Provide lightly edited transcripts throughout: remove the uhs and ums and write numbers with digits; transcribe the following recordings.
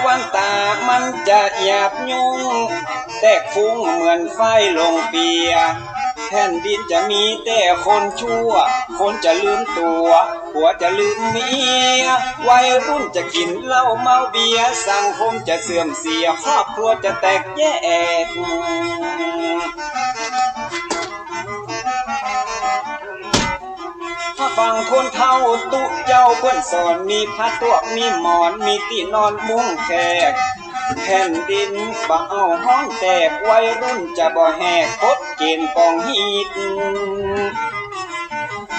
วันตากมันจะหยาบยุ่งแตกฟุ้งเหมือนไฟลงเปียแผ่นดินจะมีแต่คนชั่วคนจะลืมตัวผัวจะลืมเมียวัยรุ่นจะกินเหล้าเมาเบียสังคมจะเสื่อมเสียครอบครัวจะแตกแยกฟังคนเฒ่าตุเจ้าเพิ่นสอนมีพัดตวกมีหมอนมีที่นอนมุ้งแขกแผ่นดินบ่เอาห้อนแตกวัยรุ่นจะบ่แหกกฎเกณฑ์ปองฮีด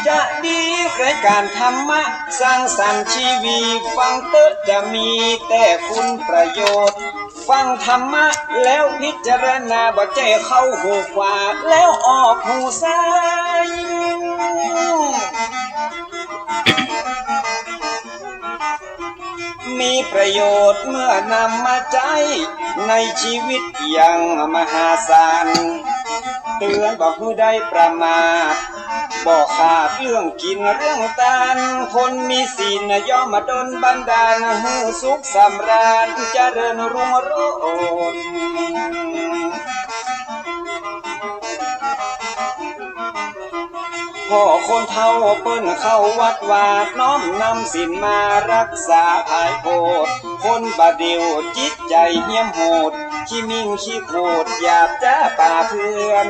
จะดีรายการธรรมะสร้างสรรค์ชีวิตฟังเตอจะมีแต่คุณประโยชน์ฟังธรรมะแล้วพิจารณาบ่ใจเข้าหูขวาแล้วออกหูซ้ายมีประโยชน์เมื่อนำมาใช้ในชีวิตอย่างมหาศาลเตือนบอกผู้ใดประมาทบอกขาดเรื่องกินเรื่องทานคนมีศีลย่อมมาดลบันดาลให้สุขสำราญเจริญรุ่งโรจน์พ่อคนเฒ่าเปิ้นเข้าวัดวาดน้อมนำศีลมารักษาภายโพดคนบาเดียวจิตใจเหี้ยมโหดขี้มิ่งขี้โคดหยาบจ้าป่าเพื่อน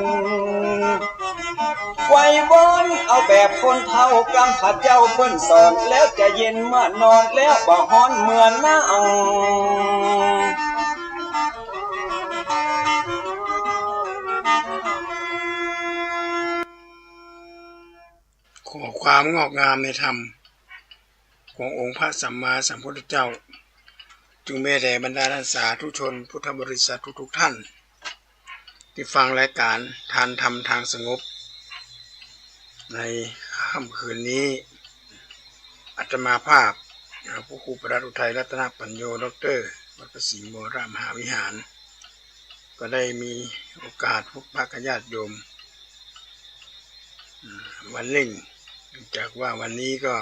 ไว้วอนเอาแบบคนเฒ่ากำผัดเจ้าเปิ้นสอนแล้วจะเย็นเมื่อนอนแล้วบ่ฮ้อนเหมือนน้าขอความงอกงามในธรรมขององค์พระสัมมาสัมพุทธเจ้าจงมีแด่บรรดาท่านสาธุชนพุทธบริษัททุกท่านที่ฟังรายการทานธรรมทางสงบในค่ำคืนนี้อาตมาภาพผู้ครูประอุทัยรัตนปัญโยดร.วัดประสิงห์วรมหาวิหารก็ได้มีโอกาสพบปะญาติโยมวันหนึ่งจากว่าวันนี้ก็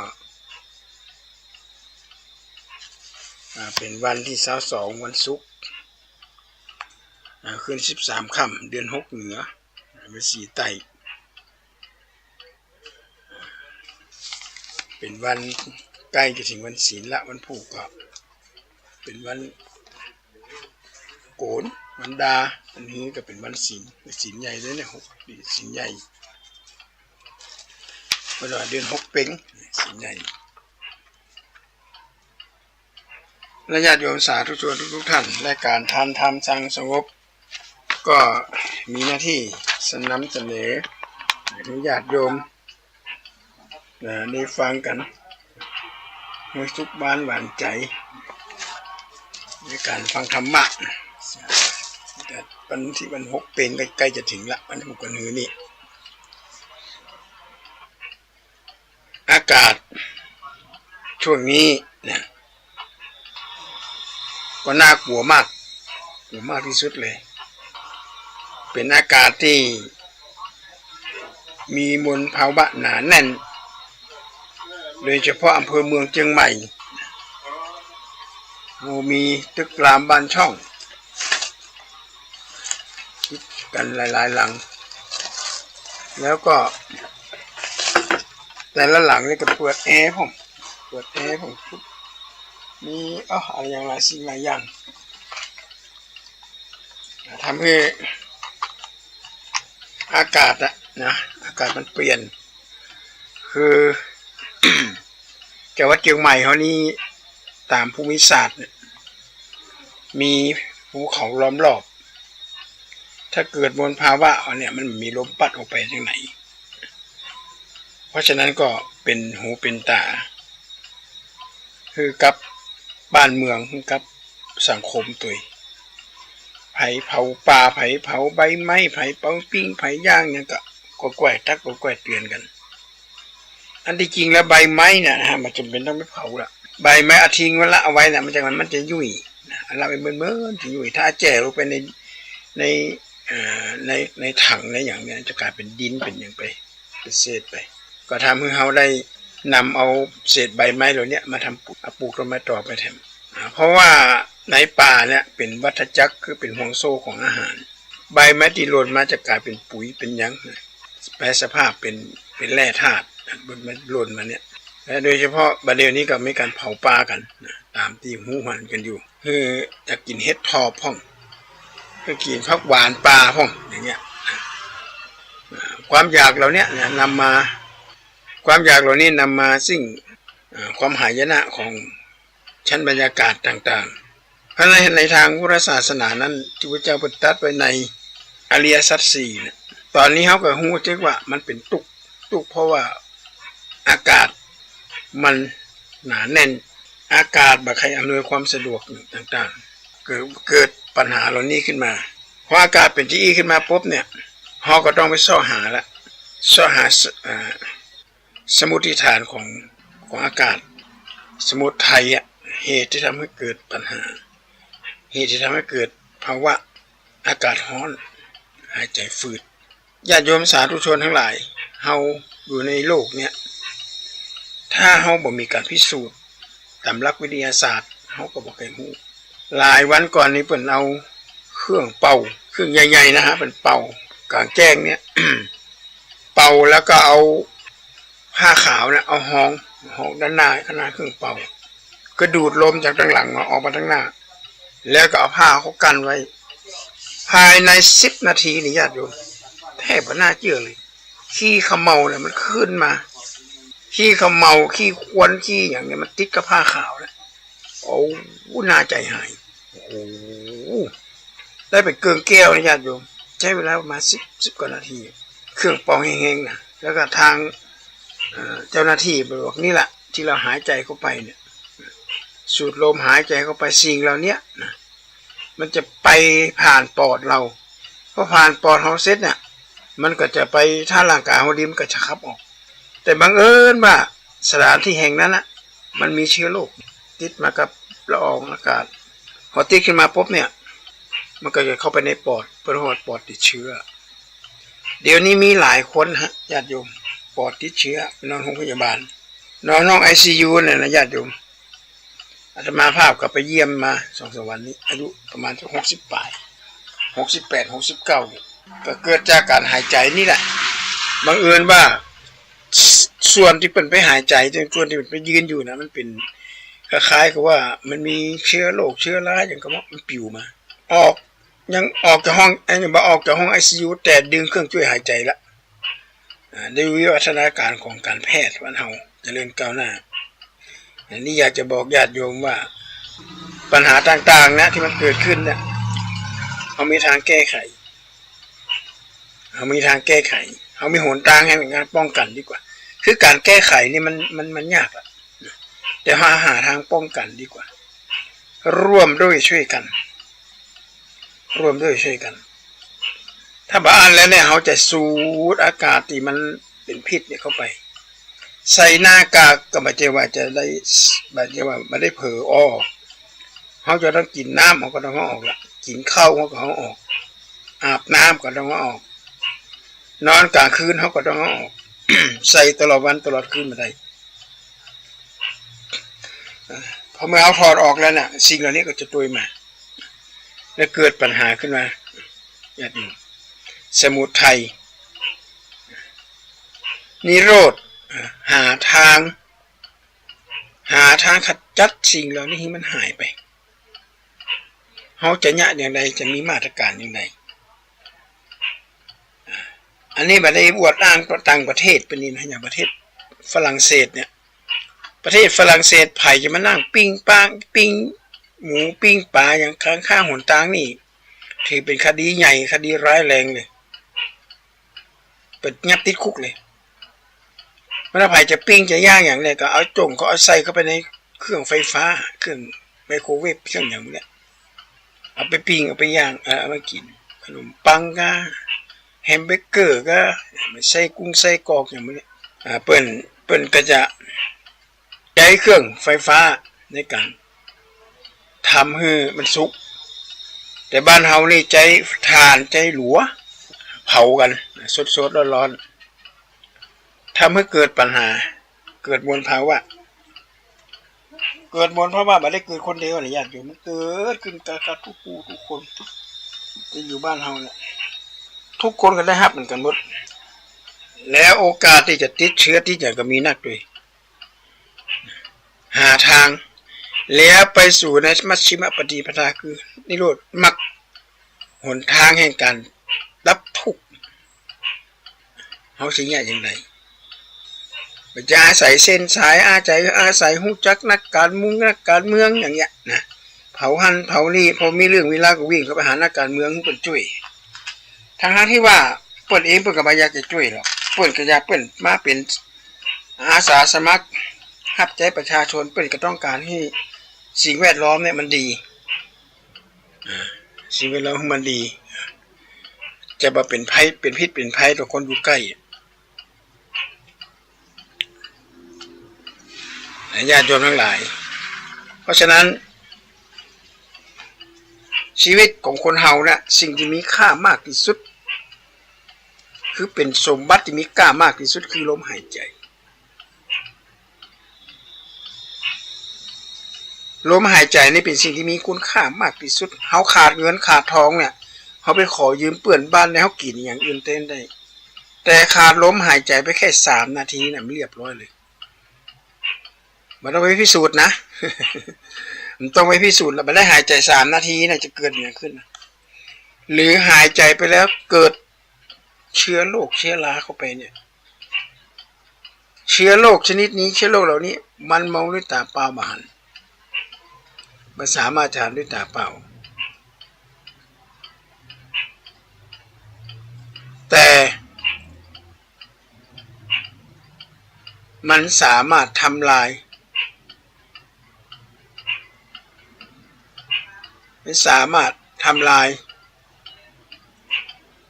เป็นวันที่22วันศุกร์คืน13ค่ำเดือน6เหนือเป็นสีไต่เป็นวันใกล้จะถึงวันศีลละวันผูกก็เป็นวันโกนวันดาอันนี้ก็เป็นวันศีลใหญ่เลยเนี่ยศีลใหญ่เมื่อเดือน6เพ็งศีลใหญ่และญาติโยมสาธุชนทุกท่านและการทานธรรมทางสงบก็มีหน้าที่นำเสนอให้ญาติโยมได้ฟังกันให้สุขบ้านหวานใจในการฟังธรรมะแต่วัน6เพ็งใกล้จะถึงละวันผูกกันหือนี่อากาศช่วงนี้นะก็น่ากลัวมากที่สุดเลยเป็นอากาศที่มีมลภาวะหนาแน่นโดยเฉพาะอำเภอเมืองเชียงใหม่มีตึกรามบ้านช่องกันหลายหลังแล้วก็แต่ละหลังนี่ก็เปิดแอร์ผมมีอะไรอย่างไรสิ่งหลายอย่างทำให้อากาศอากาศมันเปลี่ยนคือ จังหวัดเชียงใหม่เขานี่ตามภูมิศาสตร์มีภูเขาล้อมรอบถ้าเกิดมลภาวะเนี่ยมันมีลมพัดออกไปทางไหนเพราะฉะนั้นก็เป็นหูเป็นตาคือกับบ้านเมืองกับสังคมตัวไผ่เผาป่าไผ่เผาใบไม้ไผ่เผาปิ้งไผ่ย่างเนี่ยก็แกว่เตือนกันอันที่จริงแล้วใบไม้เนี่ยนะมันจำเป็นต้องไม่เผาละใบไม้ทิ้งไว้ละเอาไว้นะมันจะยุ่ยเราไปเมื่อจะยุ่ยถ้าแจ่ลงไปในถังในอย่างเนี้ยจะกลายเป็นดินเป็นอย่างไปเป็นเศษไปก็ทำให้เขาได้นำเอาเศษใบไม้เหล่านี้มาทำปลูกต้นไม้ต่อไปแทนเพราะว่า ในป่าเนี่ยเป็นวัฏจักรคือเป็นห่วงโซ่ของอาหารใบไม้ที่หล่นมาจะกลายเป็นปุ๋ยเป็นหยังแปรสภาพเป็นแร่ธาตุบนมันหล่นมาเนี่ยและโดยเฉพาะบัดเดี๋ยวนี้ก็มีการเผาป่ากันตามที่หูหันกันอยู่คือจะกินเห็ดทอบพ่องคือกินผักหวานป่าพ่องอย่างเงี้ยความอยากเหล่านี้นำมาความอยากเหล่านี้นำมาซึ่งความหายนะของชั้นบรรยากาศต่างๆเพราะในทางพุทธศาสนานั้นที่พระเจ้าประทับไว้ในอริยสัจสี่เนี่ยตอนนี้เขาก็รู้จักว่ามันเป็นตุกเพราะว่าอากาศมันหนาแน่นอากาศบ่ใครอำนวยความสะดวกต่างๆเกิดปัญหาเหล่านี้ขึ้นมาพออากาศเป็นที่ขึ้นมาปุ๊บเนี่ยเขาก็ต้องไปซ่อหาสมุติฐานของอากาศสมุทัยเหตุที่ทำให้เกิดปัญหาเหตุที่ทำให้เกิดภาวะอากาศร้อนหายใจฝืดญาติโยมสาธุชนทั้งหลายเฮาอยู่ในโลกเนี่ยถ้าเฮาบ่มีการพิสูจน์ตามหลักวิทยาศาสตร์เฮาก็บ่เคยรู้หลายวันก่อนนี้เพิ่นเอาเครื่องเป่าเครื่องใหญ่ๆนะฮะเป็นเป่ากลางแจ้งเนี่ย เป่าแล้วก็เอาผ้าขาวเนี่ยเอาห้องด้านหน้าขนาดเครื่องเป่าก็ดูดลมจากด้านหลังมาออกมาด้านหน้าแล้วก็เอาผ้าเขากันไว้ภายใน10 นาทีนี่ญาติโยมแทบไม่น่าเชื่อเลยขี้เขมเมาเนี่ยมันขึ้นมาขี้เขมเมาขี้ควนขี้อย่างเนี้ยมันติดกับผ้าขาวนะโอ้น่าใจหายโอ้ได้ไปเกินแก้วนะญาติโยมใช้เวลาประมาณ10 กว่านาทีเครื่องเป่าแห้งๆนะแล้วก็ทางเจ้าหน้าที่บอกนี่แหละที่เราหายใจเข้าไปเนี่ยสูดลมหายใจเข้าไปสิ่งเหล่านี้นะมันจะไปผ่านปอดเราพอผ่านปอดเราเสร็จเนี่ยมันก็จะไปถ้าร่างกายเราดีมันก็จะขับออกแต่บังเอิญว่าสถานที่แห่งนั้นนะมันมีเชื้อโรคติดมากับละอองอากาศพอติดขึ้นมาปุ๊บเนี่ยมันก็จะเข้าไปในปอดเพราะว่าปอดติดเชื้อเดี๋ยวนี้มีหลายคนฮะญาติโยมปอดติดเชื้อนอนโรงพยาบาลนอนห้อง ICU เนี่ยนะญาติโยมอาตมาภาพก็ไปเยี่ยมมา2-3 วันนี้อายุประมาณ60 ปลาย68 69ก็เกิดจากการหายใจนี่แหละบังเอิญว่าส่วนที่เป็นไปหายใจส่วนที่เป็นไปยืนอยู่นะมันเป็นคล้ายๆกับว่ามันมีเชื้อโรคเชื้อราอย่างก็มันปิวมายังออกจากห้องยังบ่ออกจากห้อง ICU แต่ดึงเครื่องช่วยหายใจละด้วยวิวัฒนาการของการแพทย์บ้านเฮาเจริญก้าวหน้าอันนี้อยากจะบอกญาติโยมว่าปัญหาต่างๆนะที่มันเกิดขึ้นเนี่ยเขามีทางแก้ไขเขามีหนทางให้ในการป้องกันดีกว่าคือการแก้ไขนี่มันยากละแต่หาทางป้องกันดีกว่าร่วมด้วยช่วยกันถ้าบ้านแล้วเนี่ยเขาจะสูดอากาศที่มันเป็นพิษเนี่ยเข้าไปใส่หน้ากากก็ไม่ใช่ว่าจะได้ไม่ใช่ว่าไม่ได้เผลอออกเขาจะต้องกินน้ำเขาก็ต้องออกละกินข้าวเขาก็ต้องออกอาบน้ำก็ต้องออกนอนกลางคืนเขาก็ต้องออก ใส่ตลอดวันตลอดคืนไม่ได้พอเมื่อเอาถอดออกแล้วน่ะสิ่งเหล่านี้ก็จะตุยมาแล้วเกิดปัญหาขึ้นมาอย่างนี้สมุทัยนิโรธหาทางขจัดสิ่งเหล่านี้ให้มันหายไปเขาจะเนี่ยอย่างไรจะมีมาตรการอย่างไรอันนี้บัดนี้อวดอ้างต่างประเทศเป็นนี่นะอย่างประเทศฝรั่งเศสเนี่ยประเทศฝรั่งเศสไผ่จะมานั่งปิ้งหมูปิ้งปลาอย่างข้างหนทางนี่ถือเป็นคดีใหญ่คดีร้ายแรงเลยเป็นงับติดคุกเลยมันไผ่จะปิ้งจะย่างอย่างไรก็เอาเขาเอาใส่เข้าไปในเครื่องไฟฟ้าเครื่องไมโครเวฟเครื่องอย่างนี้เอาไปปิ้งเอาไปย่างเอามากินขนมปังก็แฮมเบอร์เกอร์ก็ใส่กุ้งใส่กรอกอย่างนี้เปิ้นก็จะใช้เครื่องไฟฟ้าในการทำให้มันสุกแต่บ้านเฮานี่ใจถ่านใจหลัวเผากันสดๆร้อนๆทำให้เกิดปัญหาเกิดมลภาวะ เกิดมนต์เพราะว่าไม่ได้เกิดคนเดียวหรือญาติโยมมันเกิดขึ้นกับทุกผู้ทุกคนที่อยู่บ้านเฮาเนี่ยทุกคนก็ได้รับเหมือนกันหมดแล้วโอกาสที่จะติดเชื้อที่จะก็มีนักด้วยหาทางแล้วไปสู่ในมัชฌิมปฏิปทาคือนิโรธมรรคหนทางแห่งการดับทุกข์เฮาสิแยกอย่างไรจะอาศัยเส้นสายอาศัยหู้จักนักการเมืองอย่างเงี้ยนะเผาหันเผานี่พอมีเรื่องเวลาก็วิ่งเข้าไปหานักการเมืองเพิ่นช่วยทางที่ว่าเปิ้นเองเปิ้นก็บ่อยากจะช่วยหรอกเปิ้นก็อยากเปิ้นมาเป็นอาสาสมัครรับใจประชาชนเปิ้นก็ต้องการให้สิ่งแวดล้อมเนี่ยมันดีสิ่งแวดล้อมมันดีจะบ่เป็นภัยเป็นพิษเป็นภัยต่อคนอยู่ใกล้ญาติโยมทั้งหลายเพราะฉะนั้นชีวิตของคนเฮาเนี่ยสิ่งที่มีค่ามากที่สุดคือเป็นสมบัติที่มีค่ามากที่สุดคือลมหายใจลมหายใจนี่เป็นสิ่งที่มีคุณค่ามากที่สุดเฮาขาดเงินขาดทองเนี่ยเฮาไปขอยืมเปื้อนบ้านแล้วเฮากินอย่างอื่นเต้นได้แต่ขาดลมหายใจไปแค่3 นาทีน่ะมันเรียบร้อยเลยมันต้องไปพิสูจน์นะ มันต้องไปพิสูจน์แล้วมันได้หายใจ3 นาทีน่ะจะเกิดอย่างขึ้นนะหรือหายใจไปแล้วเกิดเชื้อโรคเชื้อราเข้าไปเนี่ยเชื้อโรคชนิดนี้เชื้อโรคเหล่านี้มันมองด้วยตาเปล่าบ่หันมันสามารถทานด้วยตาเปล่าแต่มันสามารถทำลาย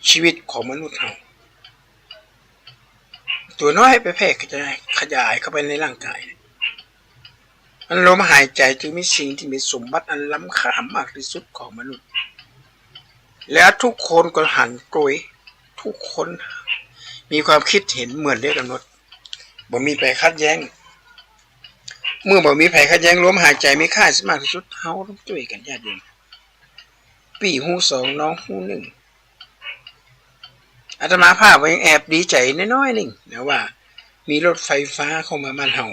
ชีวิตของมนุษย์เราตัวน้อยไปแพร่ขยายเข้าไปในร่างกายมันลมหายใจจึงมีสิ่งที่มีสมบัติอันล้ำค่ามากที่สุดของมนุษย์แล้วทุกคนก็หันกลวยทุกคนมีความคิดเห็นเหมือนเดียวกันหมดบ่มีใครขัดแย้งเมื่อบ่มีใครขัดแย้งลมหายใจมีค่ามากที่สุดเฮาต้องช่วยกันญาติโยมปี่หู2น้องหู1อาตมาภาพยังแอบดีใจน้อยๆนึงนะว่ามีรถไฟฟ้าเข้ามาบ้านเฮา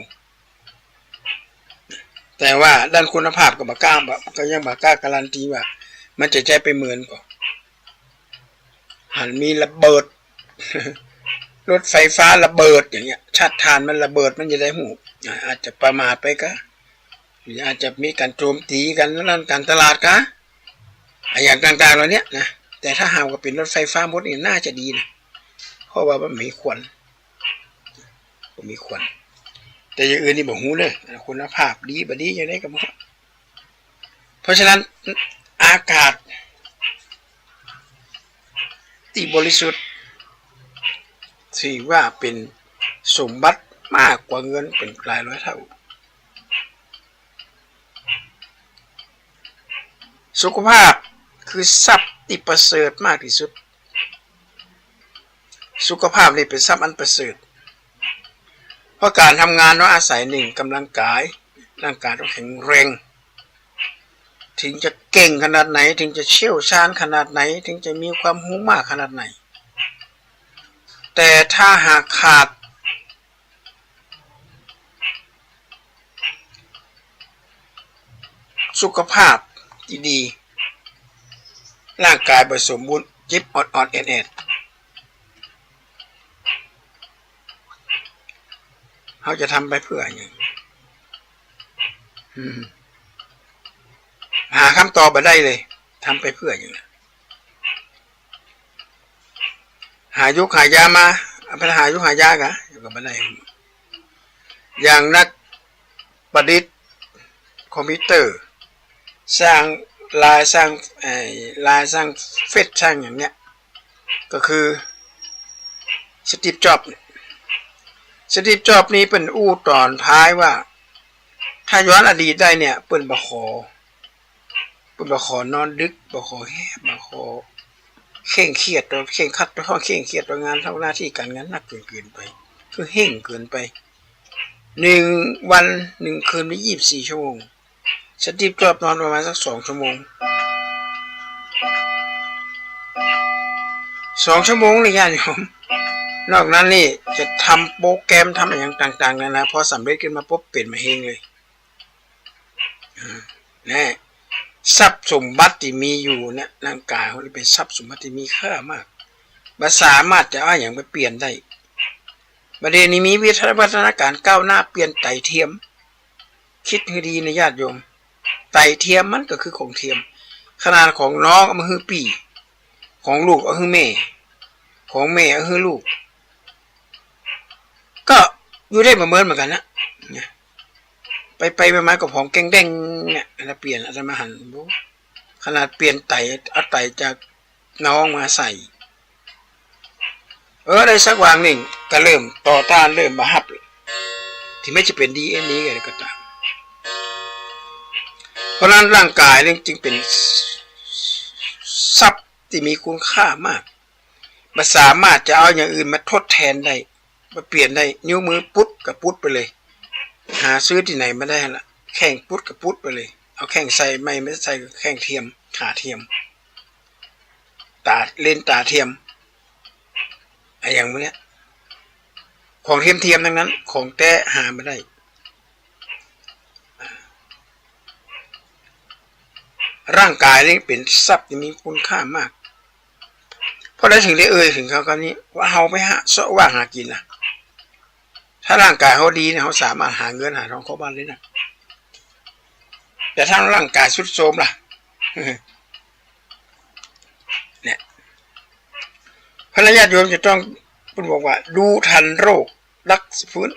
แต่ว่าด้านคุณภาพก็ยังบ่กล้าการันตีว่ามันจะใจไปเหมือนก่อนหันมีระเบิด รถไฟฟ้าระเบิดอย่างเงี้ยชาติทานมันระเบิดมันจะได้หูอาจจะประมาทไปกะหรืออาจจะมีการโจมตีกันนั่นการตลาดกะอย่างต่างๆเหล่านี้นะแต่ถ้าหากว่าเป็นรถไฟฟ้าหมดนี่น่าจะดีนะเพราะว่ามันมีควันแต่อย่างอื่นนี่บ่ฮู้เลยคุณภาพดีบ่ดีอย่างไรก็บ่เพราะฉะนั้นอากาศที่บริสุทธิ์ถือว่าเป็นสมบัติมากกว่าเงินเป็นหลายร้อยเท่าสุขภาพคือทรัพย์ที่ประเสริฐมากที่สุดสุขภาพนี่เป็นทรัพย์อันประเสริฐเพราะการทำงานต้องอาศัย1กำลังกายร่างกายต้องแข็งแรงถึงจะเก่งขนาดไหนถึงจะเชี่ยวชาญขนาดไหนถึงจะมีความรู้มากขนาดไหนแต่ถ้าหากขาดสุขภาพที่ดีร่างกายบ่สมบูรณ์จิบออดแอดเขาจะทำไปเพื่ออย่างหาคำตอบมาได้เลยทำไปเพื่ออย่างหายุคหายามาไปหายุคหายากะอยู่กับมาได้อย่างนักประดิษฐ์คอมพิวเตอร์สร้างลายสร้างเฟซสร้างอย่างเนี้ยก็คือสตีฟจ็อบส์นี้เป็นอู้ตอนท้ายว่าถ้าย้อนอดีตได้เนี่ยเปิ้นบ่ขอนอนดึกบ่ขอแฮบบ่ขอเคร่งเครียดตัวเคร่งคัดตัวเคร่งเครียดตัวงานเท่าหน้าที่การงานหนักเกินไปคือเห่งเกินไป 1 วัน 1 คืนมี24 ชั่วโมงสตีฟจ็อบส์นอนประมาณสัก2 ชั่วโมง2 ชั่วโมงเลยญาติโยมนอกนั้นนี่จะทำโปรแกรมทำอย่างต่างๆนะพอสำเร็จขึ้นมาปุ๊บเปลี่ยนมาเองเลยนะทรัพย์สมบัติที่มีอยู่เนี่ยร่างกายเขาเป็นทรัพย์สมบัติที่มีค่ามากมันสามารถจะเอาอย่างไปเปลี่ยนได้ประเด็นนี้มีวัฒนาการก้าวหน้าเปลี่ยนไตเทียมคิดให้ดีนะญาติโยมไตเทียมมันก็คือของเทียมขนาดของน้องเอามาฮือปีของลูกเอาฮือแม่ของแม่เอาฮือลูกก็อยู่ได้เหมือนกันนะไปมากับของแกงแดงเนี่ยเราเปลี่ยนอาจจะมาหันขนาดเปลี่ยนไตเอาไตจากน้องมาใส่ได้สักวางหนึ่งก็เริ่มต่อต้านเริ่มมาฮับที่ไม่จะเป็น DNA อะไรก็ตามเพราะนั้นร่างกายนี่จึงเป็นทรัพย์ที่มีคุณค่ามากมันสามารถจะเอาอย่างอื่นมาทดแทนได้มาเปลี่ยนได้นิ้วมือปุ๊ดกับปุ๊ดไปเลยหาซื้อที่ไหนไม่ได้ละแข่งปุ๊ดกับปุ๊ดไปเลยเอาแข่งใส่ไม่ใส่แข่งเทียมขาเทียมตาเลนตาเทียมอะไรอย่างเงี้ยของเทียมทั้งนั้นของแท้หาไม่ได้ร่างกายนี่เป็นทรัพย์ที่มีคุณค่ามากเพราะได้ถึงได้ถึงเขาคำนี้ว่าเขาไปหากินนะถ้าร่างกายเขาดีเนี่ยเขาสามารถหาเงินหาทองเข้าบ้านได้นะแต่ถ้าร่างกายทรุดโทรมล่ะเนี่ยพระญาติโยมจะต้องคุณบอกว่าดูทันโรครักฟื้น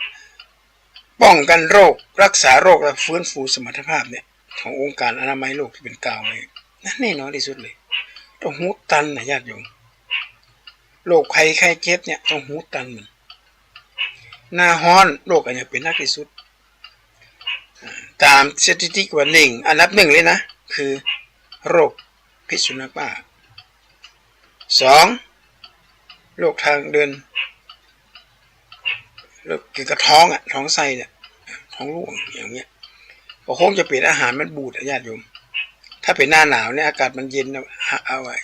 ป้องกันโรครักษาโรคและฟื้นฟูสมรรถภาพเนี่ยขององค์การอนามัยโลกที่เป็นกล่าวไว้นั่นแน่นอนที่สุดเลยต้องหูตันนะญาติโยมโรคภัยไข้เจ็บเนี่ยต้องหูตันมันหน้าฮ้อนโรคอันนี้เป็นนักที่สุดตามสถิติว่าอันดับ 1เลยนะคือโรคพิษสุนัขบ้า2โรคทางเดินโรคเกี่ยวกับท้องท้องไส้เนี่ยท้องร่วงอย่างเงี้ยก็คงจะเป็นอาหารมันบูดญาติโยมถ้าเป็นหน้าหนาวเนี่ยอากาศมันเย็นเอาไว้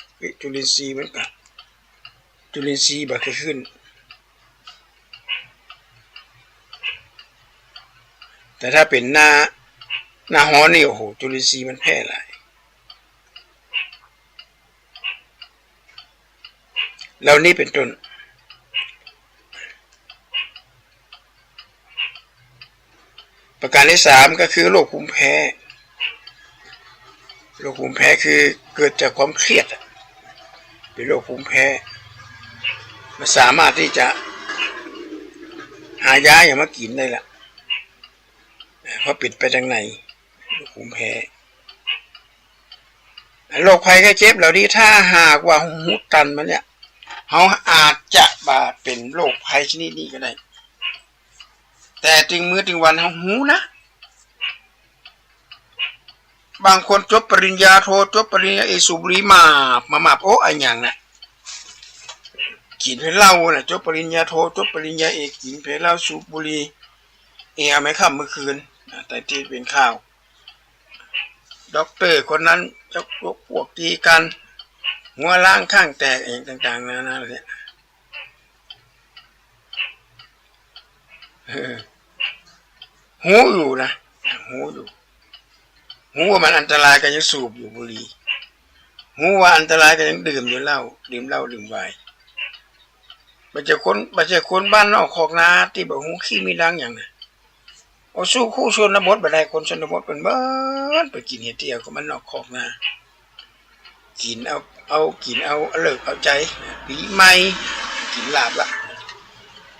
จุลินทรีย์มันก็จุลินทรีย์แบบขึ้นแต่ถ้าเป็นหน้าฮ้อนนี่โอ้โหจุลินทรีย์มันแพร่หลายแล้วนี่เป็นต้นประการที่3ก็คือโรคภูมิแพ้โรคภูมิแพ้คือเกิดจากความเครียดเป็นโรคภูมิแพ้มันสามารถที่จะหายาอย่างมากินได้ละเพราะปิดไปทางในโรคภูมิแพ้โรคภัยไข้เจ็บเหล่านี้ถ้าหากว่าหูตันมันเนี่ยเขาอาจจะเป็นโรคภัยชนิดนี้ก็ได้แต่ถึงมื้อถึงวันเขาหูนะบางคนจบปริญญาโทจบปริญญาเอกสูบบุหรี่มาโอ้ไออย่างน่ะกินเพลเหล้าน่ะจบปริญญาโทจบปริญญาเอกกินเพลเหล้าสูบบุหรี่ไม่ค่ำเมื่อคืนแต่ที่เป็นข่าวด็อกเตอร์คนนั้นจะพวกตีกันหัวล้างข้างแตกต่างๆนานาเนี่ยหูอยู่นะหูว่ามันอันตรายกันยังสูบอยู่บุหรี่หูว่าอันตรายกันยังดื่มอยู่เหล้าดื่มไวน์บัจเจคนบ้านนอกคอกนาที่แบบหูขี้มีดังอย่างน่ะเอาสู้คู่ชนบทบ่ได้คนชนบทเป็นบ้านไปกินเห็ดเที่ยวก็มันนอกคอกนากินเอากินเอาเลิกเอาใจปีใหม่กินลาบละ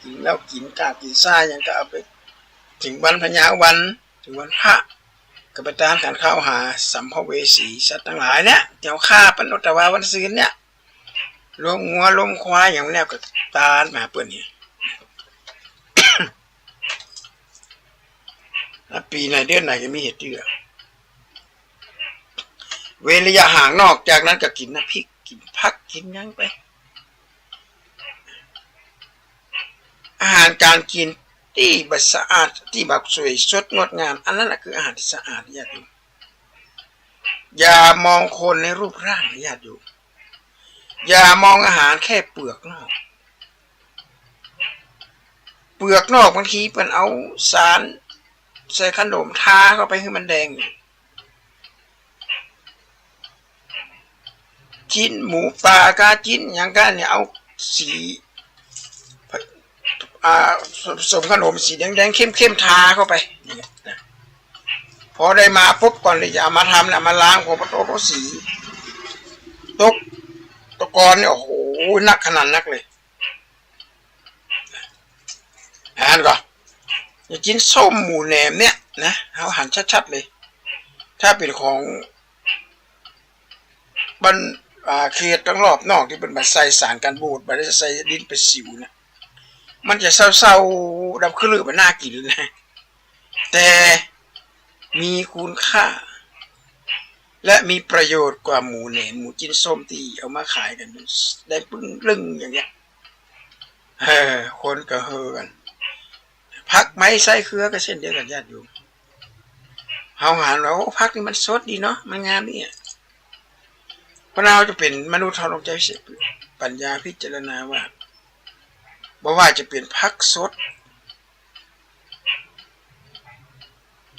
กินแล้วกินกากินซ่าอย่างก็เอาไปถึงวันพญาวันถึงวันพระก็ไปตามการเข้าหาสัมภเวสีสัตว์ทั้งหลายเนี่ยเจ้าฆ่าปนุตตวาวันศีลเนี่ยลมงัวลมควายอย่างนี้ก็ตามมาเปื่อนนี่ ปีไหนเดือนไหนจะมีเหตุเดือเว้นระยะห่างนอกจากนั้นก็กินน้ำพริกกินผักกินยังไปอาหารการกิน ที่แบบสะอาดที่แบบสวยสดงดงามอันนั้นแหละคืออาหารที่สะอาดญาติโยมอย่ามองคนในรูปร่างญาติโยมอย่ามองอาหารแค่เปลือกนอกบางทีเป็นเอาสารใส่ขนมทาเข้าไปให้มันแดงจิ้นหมูปลากาจิ้นอย่างกันเนี่ยเอาสีผสมขนมสีแดงเข้มทาเข้าไปพอได้มาปุ๊บก่อนเลยจะเอามาทำเนี่ยมาล้างหัวประตูเขาสีตะกอนเนี่ยโอ้โหนักขนาดนักเลยอ่านก่อนอย่ากินส้มหมูแหนมเนี่ยนะเอาหันชัดๆเลยถ้าเป็นของบันเขตตั้งรอบนอกที่เป็นแบบใส่สารกันบูดแบบได้ใส่ดินไปสิวเนี่ยมันจะเศร้าๆดำขึ้นลือมันน่ากินนะแต่มีคุณค่าและมีประโยชน์กว่าหมูแหนมหมูจิ้นส้มที่เอามาขายกันได้ปึ้งลึงอย่างเงี้ยคนก็เฮกันพักไม้ไส้เครือก็เช่นเดียวกันญาติโยมเฮาหันว่าพักนี่มันสดดีเนาะมันงามนี่เพราะเราจะเป็นมนุษย์เราต้องใจเสียปัญญาพิจารณาว่าจะเป็นพักสด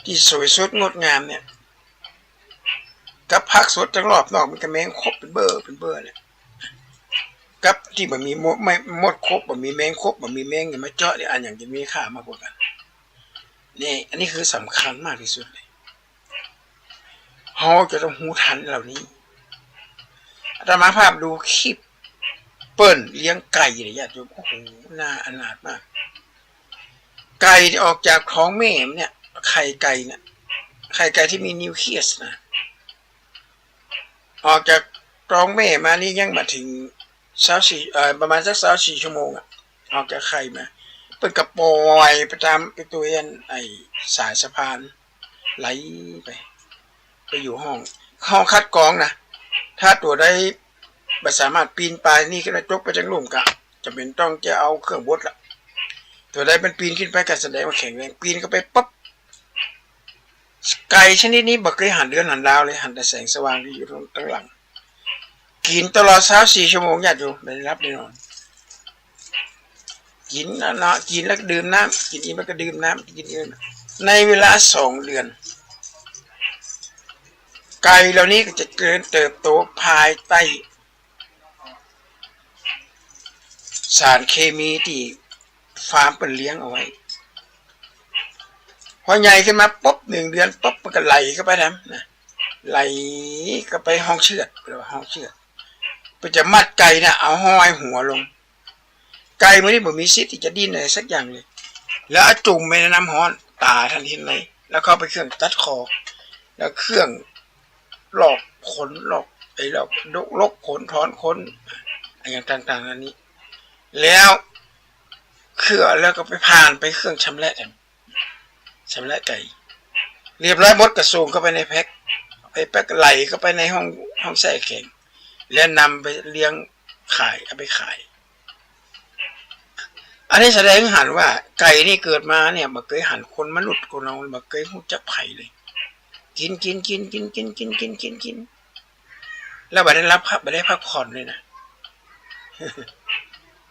ที่สวยสดงดงามเนี่ยกับพักสดทั้งรอบนอกมันก็แมงครบเป็นเบอร์เนี่ยกับที่มันมีไม่หมดครบมันมีแมงครบมันมีแมงอย่างมาเจาะเนี่ยอันอย่างจะมีค่ามากกว่ากันนี่อันนี้คือสำคัญมากที่สุดเลยเราจะต้องหูทันเหล่านี้อาตมาภาพดูคลิปเปิ้ลเลี้ยงไก่เนี่ยญาติโยมโอ้โหน่าอนาถมากไก่ที่ออกจากท้องแม่เนี่ยไข่ไก่เนี่ยไข่ไก่ที่มีนิวเคลียสนะออกจากท้องแม่มานี่ยังมาถึงประมาณสัก24 ชั่วโมงอ่ะออกจากไข่มาเป็นกระปอยไปตามไปตัวไอสายสะพานไหลไปอยู่ห้องคัดกรองนะถ้าตัวได้ไม่สามารถปีนไปนี่ขึ้นมาจกไปจังหลุมกะจะเป็นต้องจะเอาเครื่องบดละตัวได้มันปีนขึ้นไปก็แสดงว่าแข็งแรงปีนเข้าไปปั๊บไก่ชนิดนี้บักเคยหันเดือนหันดาวเลยหันแต่แสงสว่างที่อยู่ตรงหลังกินตลอด24 ชั่วโมงญาติโยมไม่ได้รับได้นอนกินนะกินแล้วก็ดื่มน้ำกินอิ่มแล้วก็ดื่มน้ำกินอิ่มในเวลา2 เดือนไก่เหล่านี้ก็จะเติบโตภายใต้สารเคมีที่ฟาร์มเป็นเลี้ยงเอาไว้พอใหญ่ขึ้นมาปุ๊บ1 เดือนปุ๊บมันก็ไหลเข้าไปนะไหลก็ไปห้องเชือดหรือว่าห้องเชือดไปจะมัดไก่นะเอาห้อยหัวลงไก่มันนี่บ่มีสิทธิ์ที่จะดิ้นอะไรสักอย่างเลยแล้วจุ่มไปในน้ำร้อนตาทันทีเลยแล้วเข้าไปเครื่องตัดคอแล้วเครื่องหลอกขนหลอกลกขนถอนขนอย่างต่างๆอันนี้แล้วเครื่องแล้วก็ไปผ่านไปเครื่องชำแหละไก่เรียบร้อยหมดกระส่งเข้าไปในแพ็คไหลเข้าไปในห้องแช่แข็งแล้วนำไปเลี้ยงขายเอาไปขายอันนี้แสดงให้เห็นว่าไก่นี่เกิดมาเนี่ยบ่เคยหันคนมนุษย์คนเราบ่เคยรู้จักไผเลยกินแล้วบ่ได้พักผ่อนเลยนะ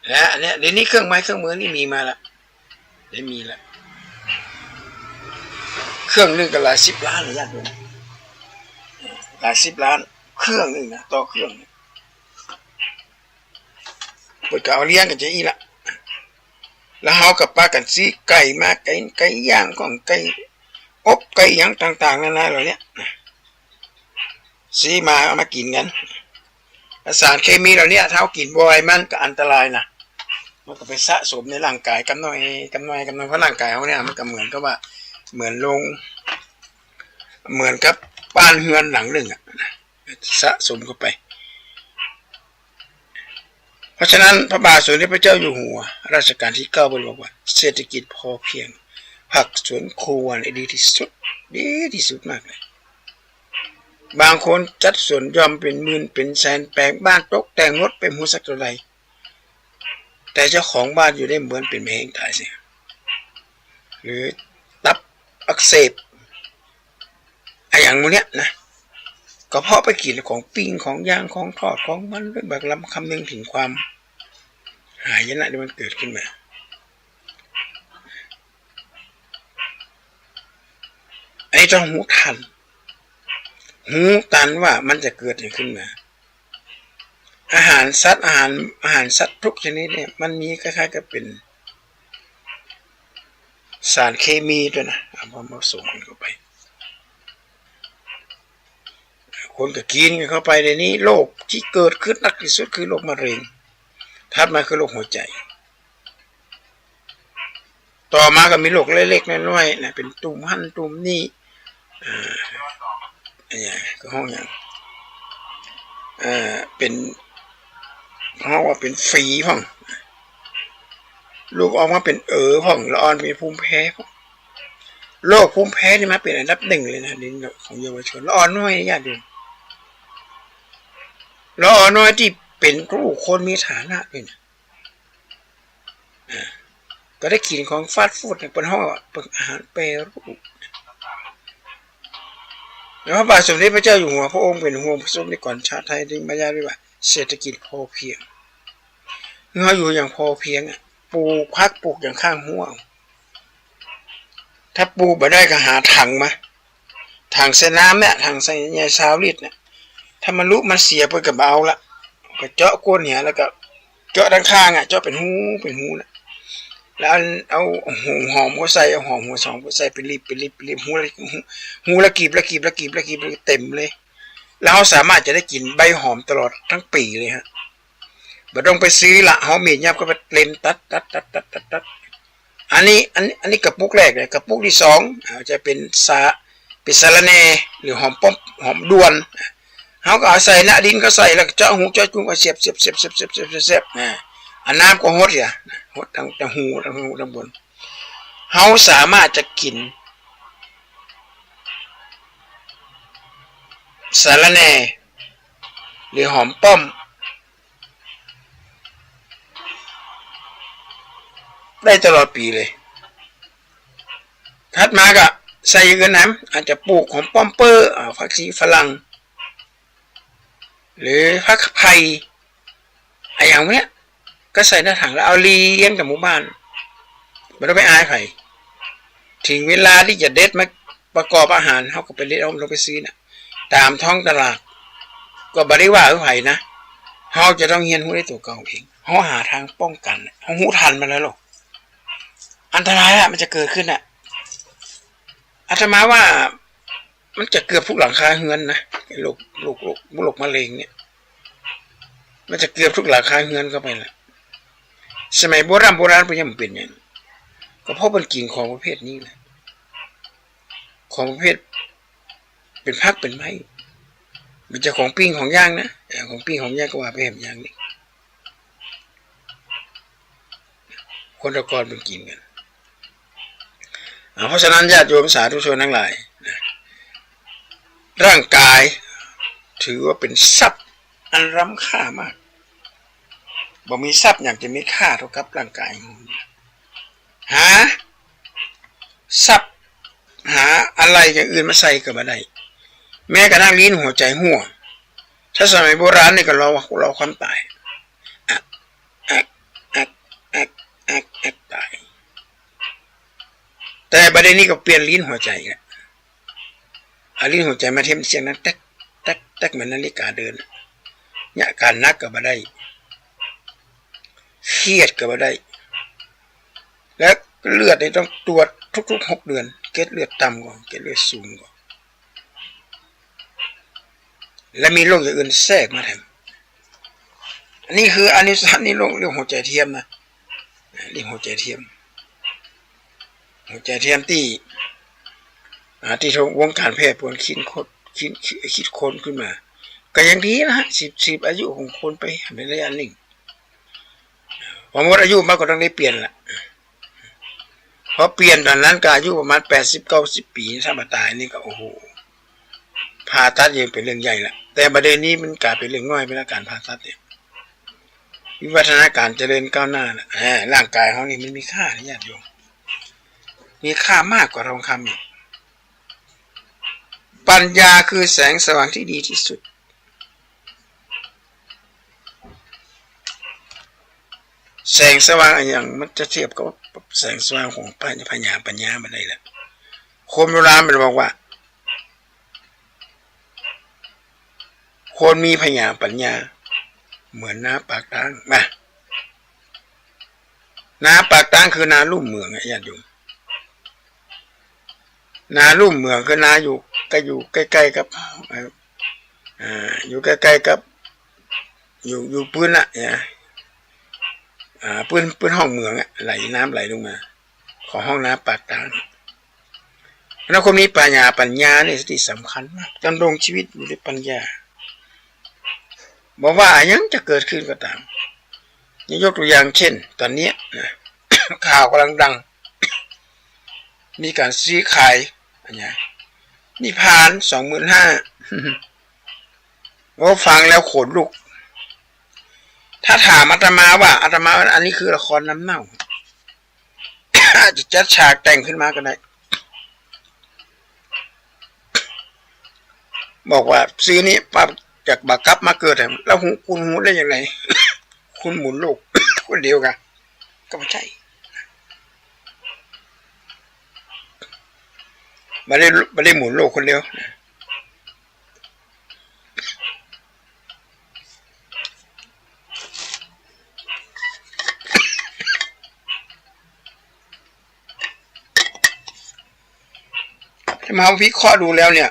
และอันเนี้ยเดี๋ยวนี้เครื่องไม้เครื่องมือนี่มีมาละได้มีละเครื่องนึงก็หลาย10 ล้านเลยญาติโยมหลาย10 ล้านเครื่องนึงนะต่อเครื่องเปิดก็เอาเลี้ยงกันจะอีละแล้วเฮากับป้ากันซื้อไก่มาไก่ย่างของไก่อบไก่ย่างต่างๆนานาเหล่านี้ซื้อมาเอามากินกันสารเคมีเหล่านี้ถ้าเรากินบ่อยมันก็อันตรายนะมันก็ไปสะสมในร่างกายกำน้อยเพราะร่างกายเขาเนี่ยมันก็เหมือนกับว่าเหมือนกับบ้านเฮือนหลังหนึ่งอ่ะสะสมเข้าไปเพราะฉะนั้นพระบาทสมเด็จพระเจ้าอยู่หัวรัชกาลที่ 9บอกว่าเศรษฐกิจพอเพียงผักสวนครัวดีที่สุดมากเลยบางคนจัดสวนยอมเป็นหมื่นเป็นแสนแปลงบ้านตกแต่งรถเป็นหูสักเท่าไรแต่เจ้าของบ้านอยู่ได้เหมือนเป็นแม่งตายเสีย หรือตับอักเสบไอ้อย่างพวกเนี้ยนะก็เพราะไปกินของปิ้งของย่างของทอดของมันด้วยแบบลำคำนึงถึงความหายนะที่มันเกิดขึ้นมาไอ้ต้องหูทันหูตันว่ามันจะเกิดอะไรขึ้นมาอาหารสัตว์อาหารสัตว์ทุกชนิดเนี่ยมันมีคล้ายๆกับเป็นสารเคมีด้วยนะเอามาผสมกันเข้าไปคนก็กินกันเข้าไปในนี้โรคที่เกิดขึ้นหนักที่สุดคือโรคมะเร็งถัดมาคือโรคหัวใจต่อมาก็มีโรคเล็กๆน้อยๆนะเป็นตุ่มหั่นตุ่มนี่ก็ห้องอย่างเป็นเพราะว่าเป็นฝีพ่องลูกออกมาเป็นพ่องละอ่อนเป็นภูมิแพ้พ่องโรคภูมิแพ้นี่มาเป็นอันดับหนึ่งเลยนะในของเยาวชนละอ่อนน้อยญาติโยมละอ่อนน้อยที่เป็นผู้คนมีฐานะด้วยนะก็ได้กินของฟาสต์ฟู้ดเป็นห้องเป็นอาหารแปรรูปแล้วพระบาทสมเด็จพระเจ้าอยู่หัวพระองค์เป็นห่วงพระสงฆ์ในก่อนชาติไทยดึงมาญาด้วยว่าเศรษฐกิจพอเพียงเราอยู่อย่างพอเพียงปลูกพักปลูกอย่างข้างหัวถ้าปลูกมาได้ก็หาถังมาถังใส่น้ำเนี่ยถังใส่ยาชาวลิตเนี่ยถ้ามันลุมันเสียไปกับเอาละก็เจาะก้นเนี่ยแล้วก็เจาะด้านข้างเจาะเป็นหูนะแล้วเอาหอมก็ใส่เอาหอมหัวสองก็ใส่เป็นรีบหูละกีบเต็มเลยแล้วเราสามารถจะได้กินใบหอมตลอดทั้งปีเลยฮะไม่ต้องไปซื้อละหอมเหม็นยับก็ไปเล็มตัดอันนี้กระปุกแรกเลยกระปุกที่สองจะเป็นสาระแหน่หรือหอมป้อมหอมด้วนเขาก็เอาใส่หน้าดินก็ใส่แล้วเจาะหูเจาะจุ้งก็เสียบอันน้ำก็หดอย่าหดตั้งหูตั้งบนเขาสามารถจะกินสาระแหน่หรือหอมป้อมได้ตลอดปีเลยถัดมาก็ใส่เงินน้ำอาจจะปลูกหอมป้อมเปอร์ผักชีฝรั่งหรือผักไผ่ไอ้อย่างเนี้ยก็ใส่ในถังแล้วเอาเลี้ยงกับหมู่บ้านไม่ต้องไปอายไผ่ถึงเวลาที่จะเด็ดมาประกอบอาหารเขาก็ไปเด็ดเอาลงไปซื้อนะตามท้องตลาดก็บริว่าไผ่นะเขาจะต้องเรียนรู้ในตัวเก่าเองเขาหาทางป้องกันเขาหูทันมาแล้วหรอกอันตรายมันจะเกิดขึ้นอาตมาว่ามันจะเกือบทุกหลังคาเฮือนนะโรคมะเร็งเนี่ยมันจะเกือบทุกหลังคาเฮือนเข้าไปแหละสมัยโบราณเป็นยังเป็นอย่างก็เพราะมันกินของประเภทนี้แหละของประเภทเป็นพักเป็นไม้มันจะของปิ้งของย่างนะของปิ้งของย่างก็ว่าไปแบบอย่างนี้คนตะกอนเป็นกินกันเพราะฉะนั้นญาติโยมสาธุชนทั้งหลายนะร่างกายถือว่าเป็นทรัพย์อันล้ำค่ามากบ่มีทรัพย์อย่างจะมีค่าเท่ากับร่างกายหาทรัพย์หาอะไรอย่างอื่นมาใส่ก็ไม่ได้แม้กระทั่งลิ้นหัวใจหัวถ้าสมัยโบราณนี่ก็เราความตายตายแต่ประเด็นนี้ก็เปลี่ยนลิ้นหัวใจกันเอาลิ้นหัวใจมาเทียมเสียงนั้นแต๊กเหมือนนาฬิกาเดินเนี่ยการนักก็บ่ได้เครียดก็บ่ได้และเลือดนี่ต้องตรวจทุก6 เดือนเกล็ดเลือดต่ำก่อนเกล็ดเลือดสูงก่อนและมีโรคอย่างอื่นแทรกมาแถมอันนี้คืออันนี้โรคเรื่องหัวใจเทียมนะเรื่องหัวใจเทียมที่วงการแพทย์ควรคิดค้นขึ้นมาก็ยังดีนะฮะ10อายุของคนไปในระยะหนึ่งพอหมดอายุมันก็ต้องได้เปลี่ยนละพอเปลี่ยนตอนนั้นก็อายุประมาณ80-90 ปีถ้ามาตายนี่ก็โอ้โหผ่าตัดยังเป็นเรื่องใหญ่ละแต่ประเด็นนี้มันกลายเป็นเรื่องน้อยไปแล้วการผ่าตัดเนี่ยวิวัฒนาการเจริญก้าวหน้าร่างกายเขานี่มันมีค่านะญาติโยม มีค่ามากกว่าทองคำอีกปัญญาคือแสงสว่างที่ดีที่สุดแสงสว่างอย่างมันจะเทียบกับแสงสว่างของปัญญาไม่ได้ละคนโบราณมันบอกว่าคนมีปัญญาเหมือนน้าปากตางมานาปากตางคือนาลุ่มเมืองญาติโยมนาลุ่มเมืองคือนาอยู่ใกล้ๆกับอยู่ใกล้ๆกับอยู่พื้นละเนี่ยพื้นห้องเมืองไหลน้ำไหลลงมาของห้องน้ำปากตางแล้วคนมีปัญญาเนี่ยที่สำคัญมากดำรงชีวิตอยู่ด้วยปัญญาบอกว่ายังจะเกิดขึ้นก็ตามนี่ยกตัวอย่างเช่นตอนนี้ข่าวกำลังดังมีการซื้อขายอะไรนี่ผ่าน 25,000 ว่าฟังแล้วขนลุกถ้าถามอาตมาว่าอันนี้คือละครน้ำเน่า อาจจะจัดฉากแต่งขึ้นมาก็ได้บอกว่าซื้อนี้ปั๊บจากบักกับมาเกิดแล้วคุณหูได้ยังไง คุณหมุนโลก คนเดียวกันก็ไม่ใช่ไม่ได้หมุนโลกคนเดียวถ้ามาวิเคราะห์ดูแล้วเนี่ย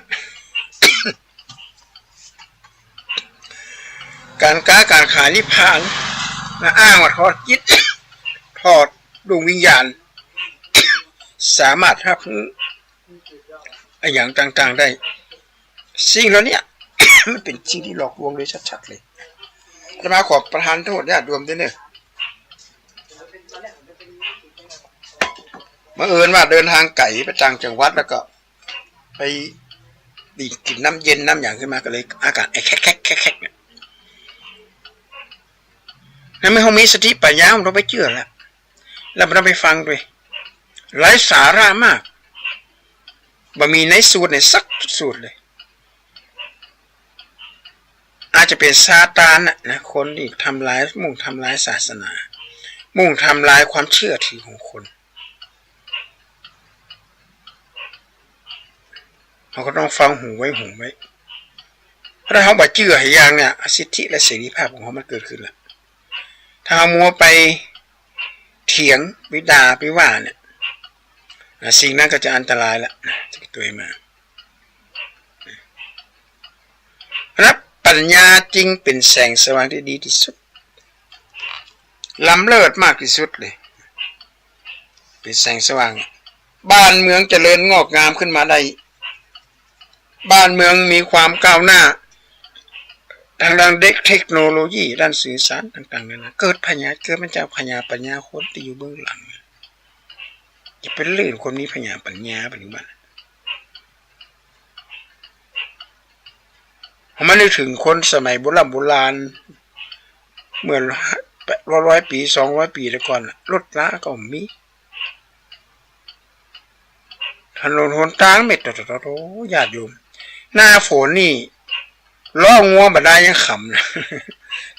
การค้าการขายนิพพานนะอ้างว่าทอดจิต ทอดดวงวิญญาณ สามารถรับอย่างต่างๆได้สิ่งเหล่านี้ มันเป็นสิ่งที่หลอกลวงโดยชัดๆเลยอาตมาขอประทานโทษญาติโยมด้วยเนี่ยบังเอิญว่าเดินทางไกลไปต่างจังหวัดแล้วก็ไปกินน้ำเย็นน้ำอย่างขึ้นมาก็เลยอากาศแคกเนี่ยนั่นไม่เขามีสติปัญญาเราไปเชื่อแล้วเราไปฟังด้วยไร้สาระมากบ่มีในสูตรในสักสูตรเลยอาจจะเป็นซาตานนะคนที่ทำลายมุ่งทำลายศาสนามุ่งทำลายความเชื่อถือของคนเราก็ต้องฟังหูไว้ถ้าเขาบ่เชื่อให้อย่างเนี่ยสิทธิและเสรีภาพของเขามันเกิดขึ้นแล้วถ้าเขามัวไปเถียงวิดาไปว่าเนี่ยสิ่งนั้นก็จะอันตรายละจะตัวมารับปัญญาจริงเป็นแสงสว่างที่ดีที่สุดล้ำเลิศมากที่สุดเลยเป็นแสงสว่างบ้านเมืองเจริญงอกงามขึ้นมาได้บ้านเมืองมีความก้าวหน้าทางด้านเทคโนโลยีด้านสื่อสารต่างๆเนี่ยนะเกิดมันจะปัญญาคนที่อยู่เบื้องหลังจะเป็นเรื่องคนนี้ปัญญาปัญญามันนึกถึงคนสมัยโบราณเมื่อ100 ปี200 ปีแล้วก่อนรถล้าก็มีถนนหนทางเม็ดโอ้ญาติโยมหน้าฝนนี่ล้องัวบ่ได้ยังขำนะ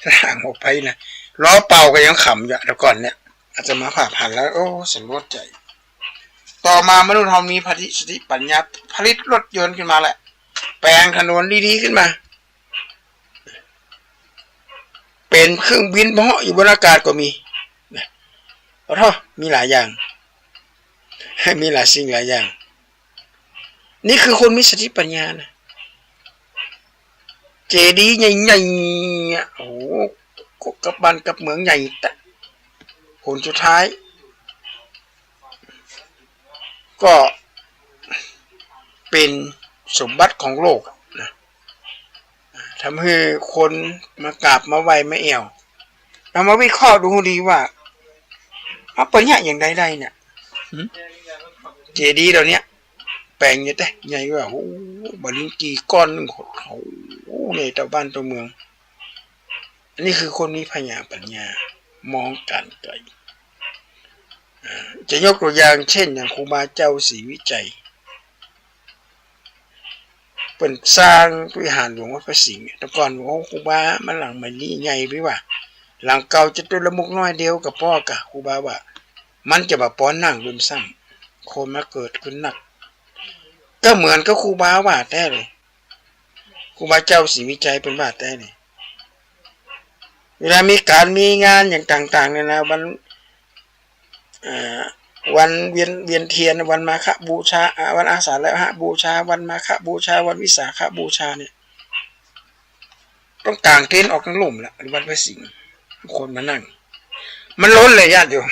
ทางออกไปนะล้อเป่าก็ยังขำอยู่แต่ก่อนเนี่ยอาจจะมาผ่านแล้วโอ้สำรวจใจต่อมามนุษย์เรามีสติปัญญาผลิตรถยนต์ขึ้นมาแหละแปลงถนนดีๆขึ้นมาเป็นเครื่องบินเหาะอยู่บนอากาศก็มีมีหลายอย่างมีหลายสิ่งหลายอย่างนี่คือคนมีสติปัญญานะเจดีย์ใหญ่ๆโอ้โหกับบ้านกับเมืองใหญ่แต่ผลสุดท้ายก็เป็นสมบัติของโลกนะทำให้คนมากราบมาไหว้มาแอวเรามาวิเคราะห์ดูดีว่าปัญญาอย่างใดๆเนี่ยเจดีย์เหล่านี้แปลงใหญ่แต่ใหญ่ว่าโอ้บริกีก้อนหนึ่งของเขาในตัวบ้านตัวเมืองอันนี้คือคนมีปัญญามองการไกล จะยกตัวอย่างเช่นอย่างครูบาเจ้าศรีวิจัยเป็นสร้างวิหารหลวงวัดพระสิงห์แต่ก่อนหลวงครูบามันหลังมันนี่ใหญ่หรือว่าหลังเก่าจะตัวละมุกน้อยเดียวกับพ่อกะครูบาว่ามันจะแบบป้อนนั่งรุมซ้ำคนมาเกิดขึ้นหนักก็เหมือนกับครูบาว่าแท้เลยครูบาเจ้าศรีวิจัยเป็นว่าแท้เลยเวลามีการมีงานอย่างต่างๆเนี่ยนะวันเวียนเทียนวันมาฆบูชาวันอาสาฬหบูชาวันมาฆบูชาวันวิสาขบูชาเนี่ยต้องกางเต็นท์ออกทั้งหลุมละวัดพระสิงห์คนมานั่งมันล้นเลยญาติโยม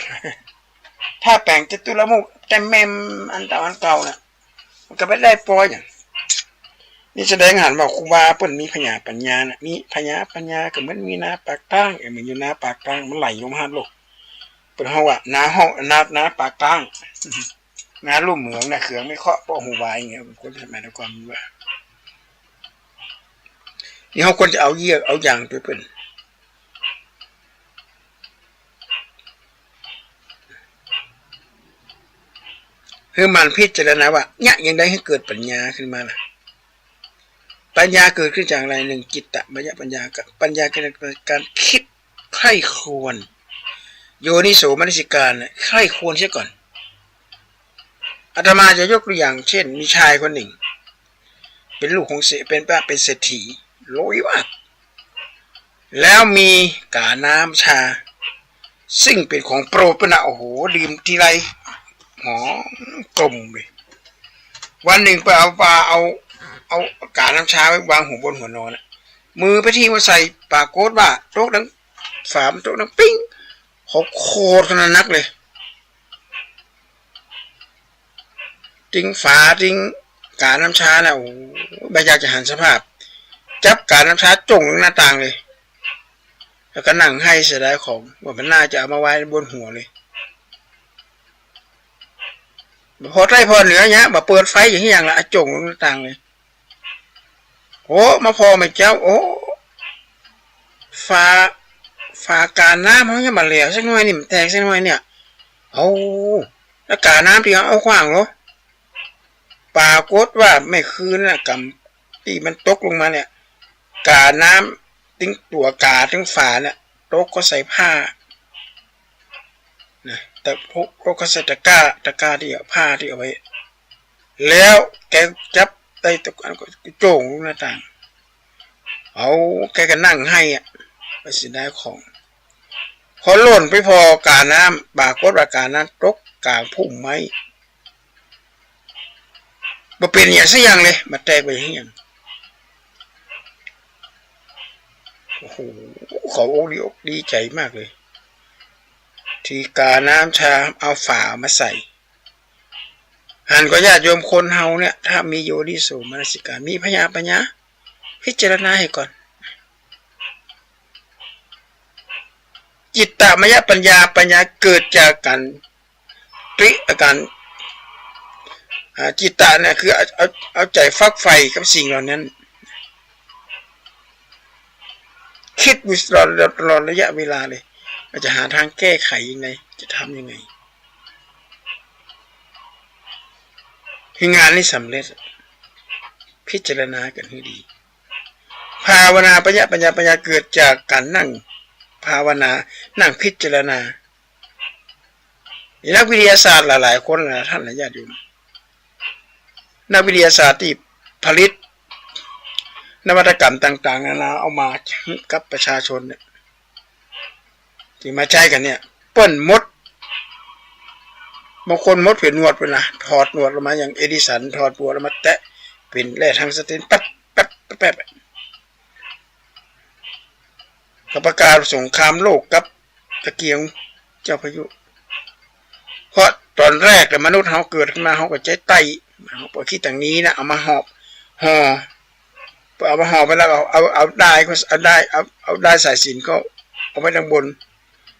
ถ้าแปลงจตุรมุขแต่แมมอันเก่าน่ะมันก็ไม่ได้ปล่อยอย่างนี่แสดงหันว่าครูบาเปิ้นมีพญาปัญญาน่ะมีพญาปัญญาก็เหมือนมีนาปากตั้งเหมือนอยู่นาปากตั้งมันไหลลงหาโลกเป็นเฮาว่านาห้องนาปากตั้งนาลุ่มเหมืองน่ะเขืองไม่เคาะเพราะหูวายอย่างเงี้ยคนสมัยก่อนว่านี่เฮาควรจะเอาเยี่ยเอาอย่างไปเปิ้นคือมันพิจารณาว่าเนี่ยยังได้ให้เกิดปัญญาขึ้นมาล่ะปัญญาเกิดขึ้นจากอะไรหนึ่งจิตตมยปัญญากับปัญญาเกิดจากการคิดใคร่ครวญโยนิโสมนสิการใคร่ครวญเสียก่อนอาตมาจะยกตัวอย่างเช่นมีชายคนหนึ่งเป็นลูกของเป็นเศรษฐีรวยมากแล้วมีกาน้ำชาซึ่งเป็นของโปรดเป็นโอ้โหดื่มทีไรหอมกลมเลยวันหนึ่งไปเอากาน้ำชาไว้วางหัวบนหัวนอนมือไปที่มาใส่ปากโกดว่าโต๊ะดังฝามโต๊ะดังปิ้งเขาโคตรขนาดนักเลยทิ้งฝาทิ้งกาน้ำชาน่ะโอ้ใบยาจะหันสภาพจับกาน้ำชาจงลงหน้าต่างเลยแล้วก็นั่งให้เสียดายของว่ามันน่าจะเอามาไว้บนหัวเลยพอใต้พอเหนือเนี้ยแบบเปิดไฟอย่างนี้อย่างละจงลงหน้าต่างเลยโอ้มาพอไหมเจ้าโอ้ฝาการน้ำเขาจะมาเหลวสักหน่อยนี่มันแตกสักหน่อยเนี่ยเอาแล้วการน้ำที่เอาขว้างเหรอปากกดว่าไม่คืนนะกำที่มันตกลงมาเนี่ยกาน้ำติ้งตัวกาติ้งฝาเนี่ยตกก็ใส่ผ้านะแต่พวกก็ใส่ตะกร้าที่เอาผ้าที่เอาไว้แล้วแกจับได้ตะกันก็โจ่งลงหน้าต่างเอาแกก็นั่งให้อ่ะไปสิได้ของพอหล่นไปพอกาน้ำปากกดว่ากาน้ำตกกลางพุ่มไม้มาเป็นอย่างสักอย่างเลยมาแตกไปอย่างโอ้โหเขาดีใจมากเลยที่กาน้ำชาเอาฝามาใส่หันก็ญาติโยมคนเฮาเนี่ยถ้ามีโยนิโสมนสิการมีพญาปัญญาพิจารณาให้ก่อนจิตตมยปัญญาเกิดจากการอาการจิตตะเนี่ยคือเอาใจฟักไฟกับสิ่งเหล่านั้นคิดวิตลอดระยะเวลาเลยเราจะหาทางแก้ไขยังไงจะทำยังไงให้งานนี้สำเร็จพิจารณากันให้ดีภาวนาปัญญาเกิดจากการนั่งภาวนานั่งพิจารณานักวิทยาศาสตร์หลายๆคนนะท่านญาติโยมนักวิทยาศาสตร์ที่ผลิตนวัตกรรมต่างๆนานาเอามากับประชาชนเนี่ยที่มาใช้กันเนี่ยเปิ้นมดบางคนมดเปลี่ยนหนวดไปนะถอดหนวดออกมาอย่างเอดิสันถอดหนวดออกมาแตะเป็นแร่ทางสเตนแป๊บกับประกาศสงครามโลกกับตะเกียงเจ้าพายุเพราะตอนแรกมนุษย์เขาเกิดขึ้นมาเขาก็ใช้ไตเขาปล่อยขี้ต่างนี้นะเอามาห่อเอามาห่อไปแล้วเอาได้สายสิญจน์ก็เอาไว้ด้านบน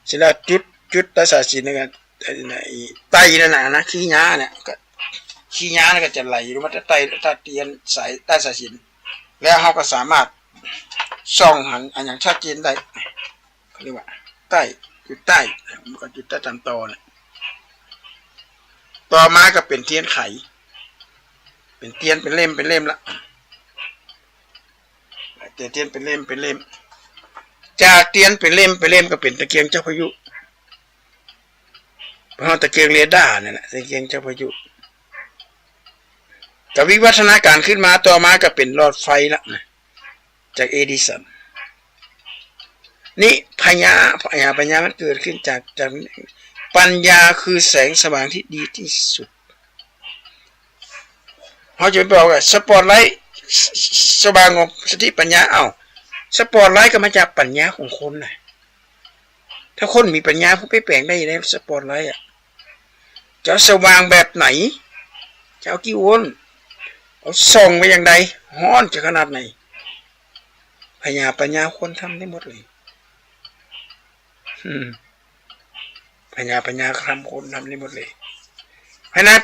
เสร็จแล้วจุดได้สายสิญจน์ในการไตนั่นนะขี้ย้าเนี่ยก็ขี้ย้าก็จะไหลลงมาถ้าเตียนสายได้สายสิญจน์แล้วเขาก็สามารถส่องหันอันอย่างชัดเจนได้เขาเรียกว่าจุดใต้มันก็จุดใต้ตามตอเนี่ย ต่อมาก็เป็นเทียนไขเป็นเทียนเป็นเล่มละเทียนเป็นเล่มจากเทียนเป็นเล่มก็เป็นตะเกียงเจ้าพายุเพราะตะเกียงเรดาร์เนี่ยนะตะเกียงเจ้าพายุกับวิวัฒนาการขึ้นมาต่อมาก็เป็นหลอดไฟละนะจากเอดิสันนี่ปัญญามันเกิดขึ้นจากปัญญาคือแสงสว่างที่ดีที่สุดเขาจะบอกว่าสปอตไลท์สว่างของสติปัญญาสปอตไลท์ก็มาจากปัญญาของคนนะถ้าคนมีปัญญาผู้ไปแปลงได้ในสปอตไลท์จะสว่างแบบไหนจะเอากี่โวลต์เอาส่องไปอย่างใดฮ้อนจะขนาดไหนปัญญาคนทำได้หมดเลยปัญญาคำคนทำได้หมดเลยเพราะนั้น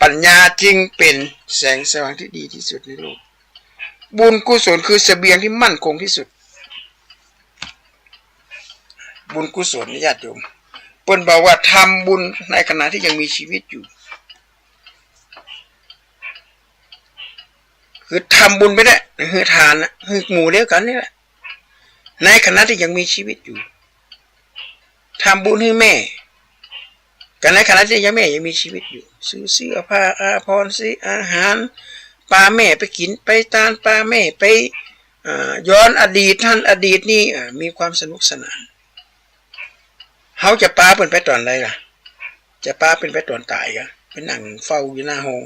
ปัญญาจึงเป็นแสงสว่างที่ดีที่สุดในโลกบุญกุศลคือเสบียงที่มั่นคงที่สุดบุญกุศลญาติโยมเปิ้นบอกว่าทำบุญในขณะที่ยังมีชีวิตอยู่คือทำบุญไปได้คือทานนะคือหมู่เดียวกันนี่แหละในขณะที่ยังมีชีวิตอยู่ทำบุญให้แม่กันในขณะที่ยังแม่ยังมีชีวิตอยู่ซื้อเสื้อผ้าอาภรณ์ซื้ออาหารปลาแม่ไปกินไปตานปลาแม่ไปย้อนอดีตท่านอดีตนี่มีความสนุกสนานเขาจะปลาเป็นไปตอนไรล่ะจะปลาเป็นไปตอนตายกันเป็นนั่งเฝ้าอยู่หน้าห้อง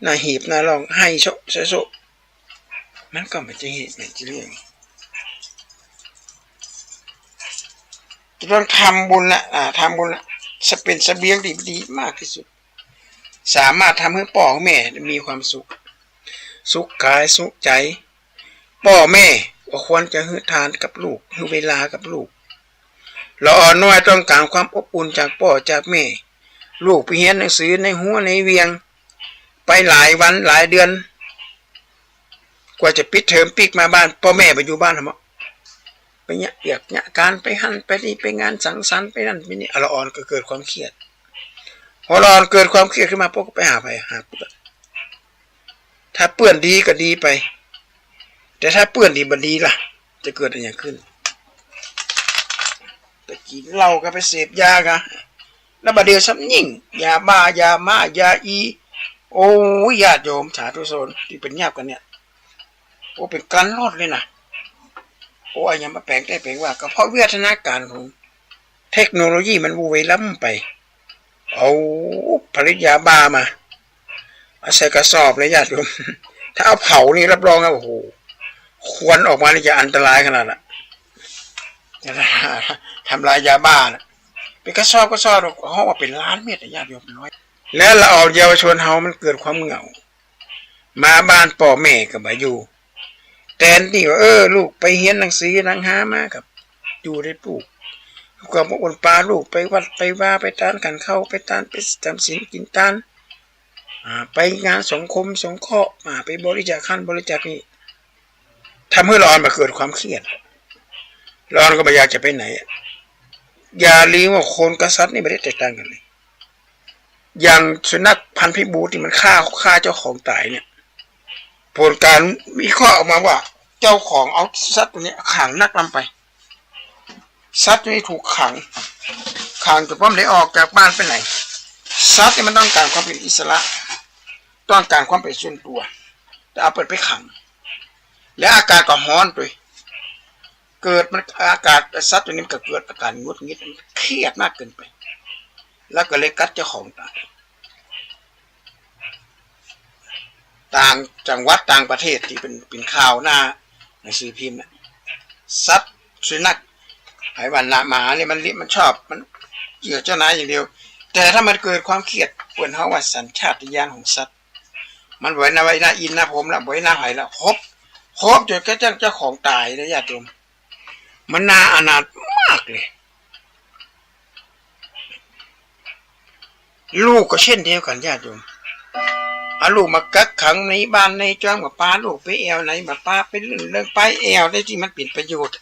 หน้าหีบหน้าร่องให้โซมันก็ไม่ใช่เหตุไม่ใช่เรื่องต้องทำบุญละทำบุญละจะเป็นเสบียงดีมากที่สุดสามารถทำให้พ่อแม่มีความสุขกายสุขใจพ่อแม่ก็ควรจะให้ทานกับลูกให้เวลากับลูกเราอ่อนน้อยต้องการความอบอุ่นจากพ่อจากแม่ลูกไปเรียนหนังสือในหัวในเวียงไปหลายวันหลายเดือนกว่าจะปิดเทอมปิกมาบ้านพ่อแม่ไปอยู่บ้านทำไมไปเนี่ยเปียกเนี่ยการไปหั่นไปนี่ไปงานสังสรรค์ไปนั่นไปนี่ละอ่อนก็เกิดความเครียดพอละอ่อนเกิดความเครียดขึ้นมาพวกก็ไปหาเปื้อนถ้าเปื้อนดีก็ดีไปแต่ถ้าเปื้อนดีบ่ดีล่ะจะเกิดอะไรขึ้นไปกินเหล้าก็ไปเสพยากันแล้วบัดเดียวซ้ำยิ่งยาบ้ายาม้ายาอีโอ้ยญาติโยมสาธุชนที่เป็นญาติกันเนี่ยโอ้เป็นการรอดเลยนะโอ้ยยังมาแปลงได้แปลงว่าก็เพราะวิวัฒนาการของเทคโนโลยีมันวูเวล้ำไปเอาผลิตยาบ้ามาเอาใส่กระสอบเลยญาติโยมถ้าเอาเผานี่รับรองนะโอ้โหควันออกมานี่จะอันตรายขนาดน่ะจะทำลายยาบ้านะเป็นกระสอบเขาว่าเป็นล้านเม็ดญาติโยมน้อยแล้วเราเอาเยาวชนเฮามันเกิดความเหงามาบ้านพ่อแม่ก็บ่อยู่แทนที่ว่าลูกไปเรียนหนังสือหนังหามากับอยู่ได้ปลูกก็บ่อนปลาลูกไปวัดไปว่าไปตานกันเข้าไปตานไปจำศีลกินตานไปงานสังคมสงเคราะห์ไปบริจาคบริจาคนี่ทำให้ร้อนมาเกิดความเครียดร้อนก็ไม่อยากจะไปไหนอย่าลืมว่าคนกับสัตว์นี่ไม่ได้แตกต่างกันเลยอย่างสุนัขพันธุ์พิบูลที่มันฆ่าเจ้าของตายเนี่ยผลการวิเคราะห์ออกมาว่าเจ้าของเอาสัตว์ตัวนี้ขังนักนำไปสัตว์ตัวนี้ถูกขังจนพ่อไม่ได้ออกจากบ้านไปไหนสัตว์นี่มันต้องการความเป็นอิสระต้องการความเป็นส่วนตัวแต่เอาไปขังและอากาศก็ร้อนด้วยเกิดมันอากาศสัตว์ตัวนี้ก็เกิดอาการงุดงิดเครียดมากเกินไปแล้วก็เลยกัดเจ้าของตายต่างจังหวัดต่างประเทศที่เป็นข่าวหน้าในสื่อพิมพ์สัตว์สุนัขไอ้วันละหมาเนี่ยมันชอบมันเหยื่อเจ้านายอย่างเดียวแต่ถ้ามันเกิดความเครียดเปิ่นเฮาว่าสัญชาตญาณของสัตว์มันไว้หน้าอินหน้าผมละไว้หน้าหอยละครบจนกระทั่งเจ้าของตายนะญาติโยมมันน่าอนาถมากเลยลูกก็เช่นเดียวกันญาติโยมเอาลูกมากักขังในบ้านในจ้างมาป้าลูกไปแอวไหนมาป้าไปเรื่องไปแอวได้ที่มันเป็นประโยชน์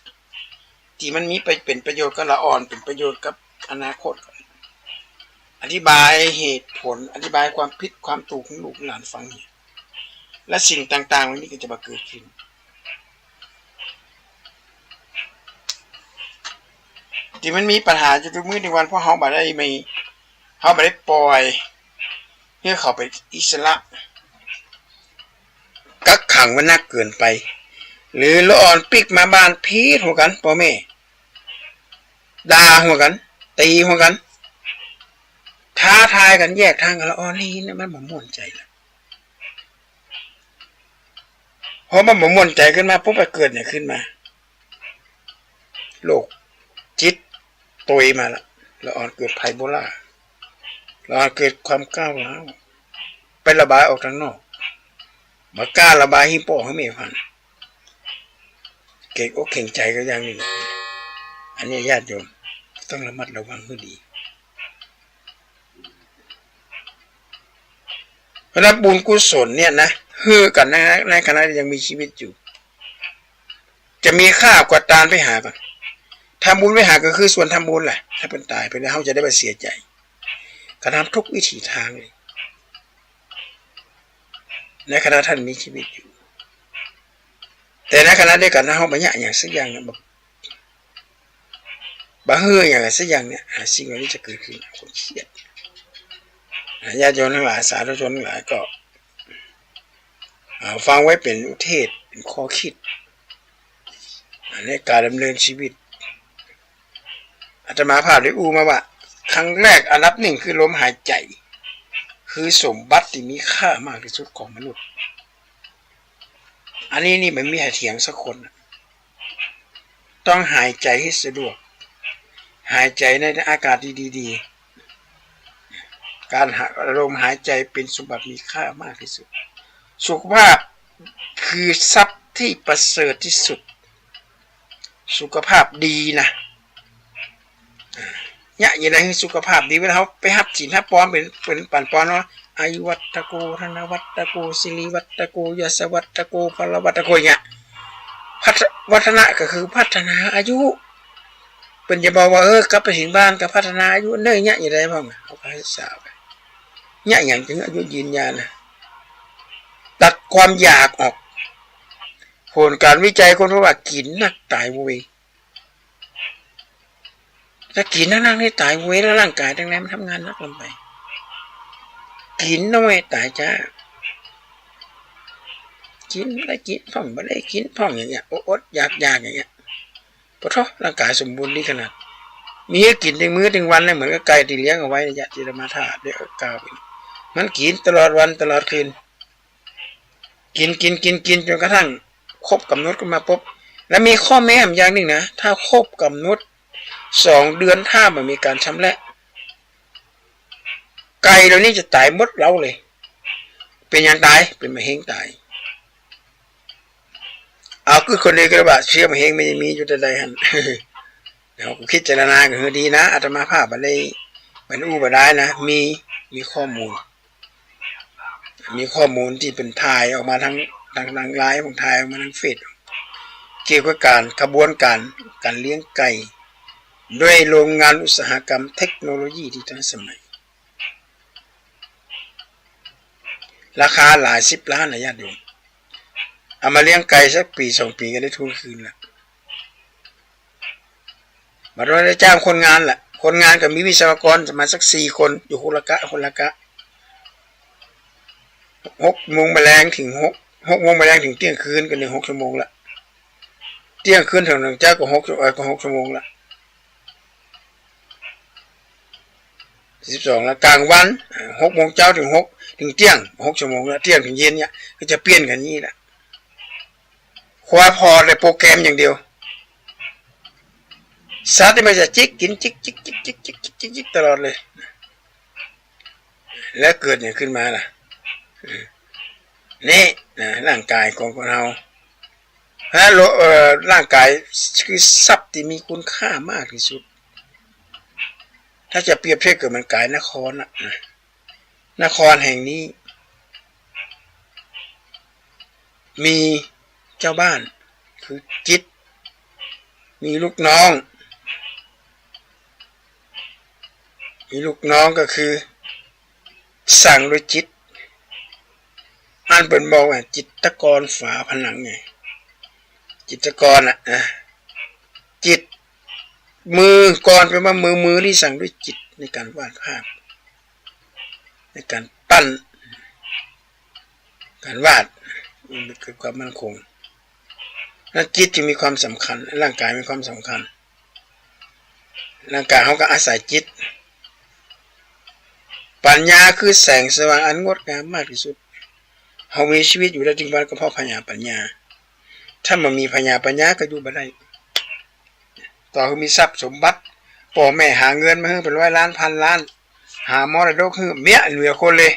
ที่มันมีไปเป็นประโยชน์กับละอ่อนเป็นประโยชน์กับอนาคต อธิบายเหตุผลอธิบายความผิดความถูกของลูกหลานฟังเนี่ยและสิ่งต่างๆวันนี้ก็จะมาเกิดขึ้นที่มันมีปัญหาอยู่ทุกมื้อในวันเพราะเขาบ่ได้ปล่อยเพื่อเขาไปอิสระกักขังมันนักเกินไปหรือละอ่อนปิกมาบ้านพีดหัวกันพ่อแม่ด่าหัวกันตีหัวกันท้าทายกันแยกทางกันละอ่อนนี่นะมันบ่ม่วนใจละพอมันบ่ม่วนใจขึ้นมาปุ๊บไปเกิดเนี่ยขึ้นมาโรคจิตตยมาละอ่อนเกิดไพโบลาละอ่อนเกิดความก้าวร้าวไประบายออกทางนอกมากล้าระบายให้พ่อให้แม่ฟังเก่งอกเข่งใจก็อย่างนี้อันนี้ญาติโยมต้องระมัดระวังให้ดีเพราะนั้นบุญกุศลเนี่ยนะเฮือกันในขณะที่ยังมีชีวิตอยู่จะมีค่ากว่าตานไปหาก่อนทำบุญไปหาก็คือส่วนทำบุญแหละถ้าเป็นตายไปแล้วเขาจะได้ไปเสียใจกระทำทุกวิถีทางเลยในขณะท่านมีชีวิตอยู่แต่ในขณะเดียวกันนะเขาบรรยายอย่างสักอย่างเนี่ยบะเฮืออย่างสักอย่างเนี่ยสิ่งเหล่านี้จะเกิดขึ้นคนเครียดญาติโยมทั้งหลายสาธุชนทั้งหลายก็ฟังไว้เป็นอุเทศเป็นข้อคิดในการดำเนินชีวิตอาตมาภาพได้อู้มาว่าครั้งแรกอันดับหนึ่งคือลมหายใจคือสมบัติที่มีค่ามากที่สุดของมนุษย์อันนี้นี่ไม่มีใครเถียงสักคนต้องหายใจให้สะดวกหายใจในอากาศดีๆการลมหายใจเป็นสมบัติมีค่ามากที่สุดสุขภาพคือทรัพย์ที่ประเสริฐที่สุดสุขภาพดีนะเนี่ยอย่างไรสุขภาพดีเวลาเขาไปหับศีลหับปอนเป็นปั่นปอนเนาะอายุวัตโกธนวัตโกสิริวัตโกยศวัตโกพลวัตโกเนี่ยวัฒนะก็คือพัฒนาอายุเป็นจะบอกว่ากลับไปถึงบ้านกับพัฒนาอายุเนื่อยเนี่ยอย่างไรบ้างเอาไปศึกษาไปเนี่ยอย่างถึงอายุยืนยาวนะตัดความอยากออกผลการวิจัยคนพบว่ากินนักตายวุ้ยถ้ากินนั่งนี่ตายวุ้ยแล้วร่างกายทั้งนั้นมันทำงานนักลงไปกินน้อยตายจ้ากินได้กินพ่องไม่ได้กินพ่องอย่างเงี้ยอดอยากอย่างเงี้ยเพราะร่างกายสมบูรณ์ดีขนาดมีให้กินถึงมื้อถึงวันเลยเหมือนกับไก่ที่เลี้ยงเอาไว้ในยะจิรมาธาตุเดี๋ยวกล่าวไปมันกินตลอดวันตลอดคืนกินจนกระทั่งครบกำหนดขึ้นมาปุ๊บแล้วมีข้อแม้อย่างหนึ่งนะถ้าครบกำหนด2 เดือนถ้ามันมีการชำระไก่เหล่านี้จะตายหมดเล้าเลยเป็นอย่างตายเป็นมะเร็งตายเอาคือคนเดียวก็ว่าเชื้อมะเร็งไม่มีอยู่ใดๆหันเราคิดเจรณาก็คือดีนะอาตมาภาพอะไรมันอู้บ่ได้นะมีข้อมูลที่เป็นถ่ายออกมาทั้งไลน์ของถ่ายออกมาทั้งเฟซเกี่ยวกับกระบวนการเลี้ยงไก่ด้วยโรงงานอุตสาหกรรมเทคโนโลยีที่ทันสมัยราคาหลาย10 ล้านนะญาติโยมเอามาเลี้ยงไก่สักปี2 ปีก็ได้ทุนคืนละมาด้วยได้จ้างคนงานแหละคนงานก็มีวิศวกรประมาณสัก4 คนอยู่คนละกะ6 โมงแมลงถึง6 โมงแมลงถึงเที่ยงคืนก็6 ชั่วโมงละเที่ยงคืนถึง1 เจ้าก็6 ชั่วโมงละ12ละกลางวัน6 โมงเช้าถึงเที่ยง6 ชั่วโมงละเที่ยงถึงเย็นเนี่ยก็จะเปลี่ยนกันนี้แหละควาพอในโปรแกรมอย่างเดียวสัตว์ที่มันจะจิกกินจิกตลอดเลยแล้วเกิดอย่างขึ้นมาล่ะนี่นะร่างกายของคนเราร่างกายคือทรัพย์ที่มีคุณค่ามากที่สุดถ้าจะเปรียบเทียบกับมันกายนครนะนครแห่งนี้มีเจ้าบ้านคือจิตมีลูกน้อง มีลูกน้องก็คือสั่งด้วยจิตอันเป็นบอกว่าจิตกรฝาผนังไงจิตกรจิตมือกรแปลว่ามือที่สั่งด้วยจิตในการวาดภาพในการปั้นการวาดมันเกิดความมั่นคงและจิตจึงมีความสำคัญร่างกายมีความสำคัญร่างกายเขาก็อาศัยจิตปัญญาคือแสงสว่างอันงดงามมากที่สุดเขามีชีวิตอยู่ได้จริงวันก็เพราะปัญญาถ้ามันมีปัญญาก็อยู่บ่ได้ต่อคือมีทรัพย์สมบัติพ่อแม่หาเงินมาให้เป็น100 ล้านพันล้านหามรดกคือเมียเหลือคนเลย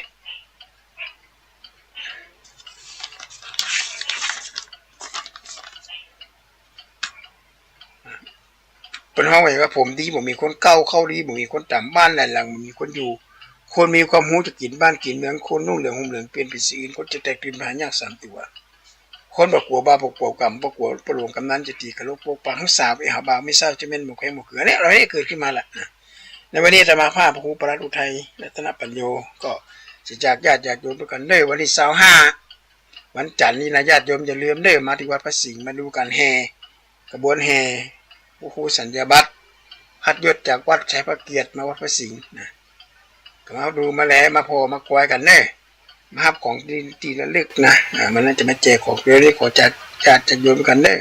เป็นห้องไว้ว่าผมดีผมมีคนเก่าเข้าดีผมมีคนต่ำบ้านหลังผมมีคนอยู่คนมีความรู้จะกินบ้านกินเมืองคนนุ่งเหลืองห่มเหลืองเปลี่ยนเป็นสีอื่นคนจะแตกตื่นผ่านยาก3 ตัวคนบอกกลัวบ้าบอกกลัวกรรมบอกกลัวประหลวงกำนันจะตีกระโหลกโปกปากทั้งสาวไอ้หาบ่าวไม่ทราบจะเป็นหมกแข้งหมกเขือเนี่ยเราได้เกิดขึ้นมาแหละนะในวันนี้จะมาภาพพระครูปรัตอุทัยรัตนปัญโยก็จะจากญาติโยมด้วยกันเด้อวันที่25วันจันทร์นี้นะญาติโยมอย่าลืมเด้อมาที่วัดพระสิงห์มาดูการแห่กระบวนแห่พระครูสัญญาบัตรพัดยศจากวัดชัยพระเกียรติมาวัดพระสิงห์นะก็มาดูมาแล้วมาพอมาควายกันเด้อมาฮับของที่ระลึกนะมันน่าจะมาแจกของเรื่อยๆขอจัดโยมกันเด้อ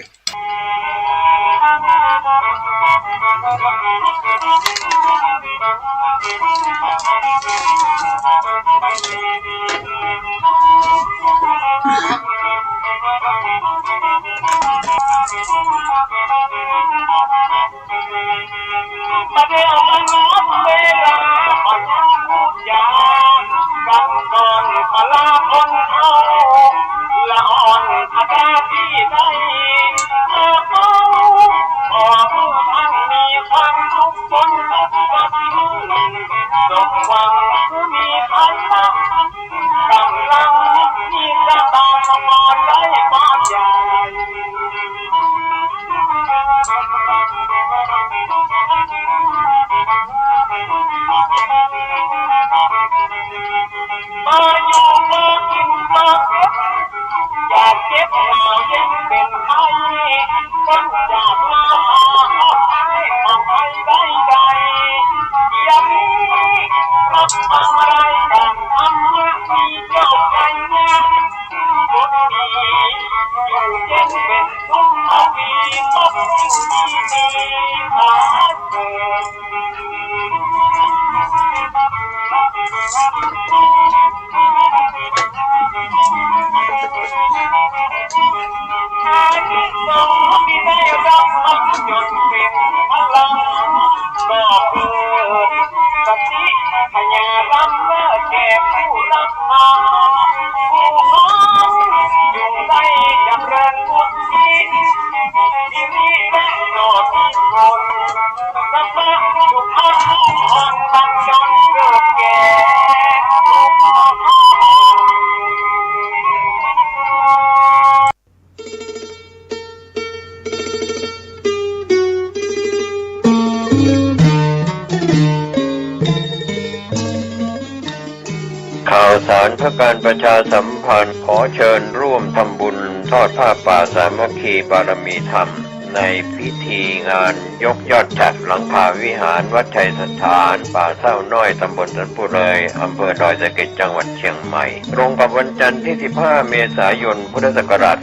ข่าวสารเพื่อการประชาสัมพันธ์ขอเชิญร่วมทำบุญทอดผ้าป่าสามัคคีบารมีธรรมในพิธีงานยกยอดฉัตรหลังคาวิหารวัดชัยสถานป่าเศร้าน้อยตำบลสันปุเรยอำเภอดอยสะเก็ดจังหวัดเชียงใหม่ตรงกับวันจันทร์ที่15 เมษายนพุทธศักราช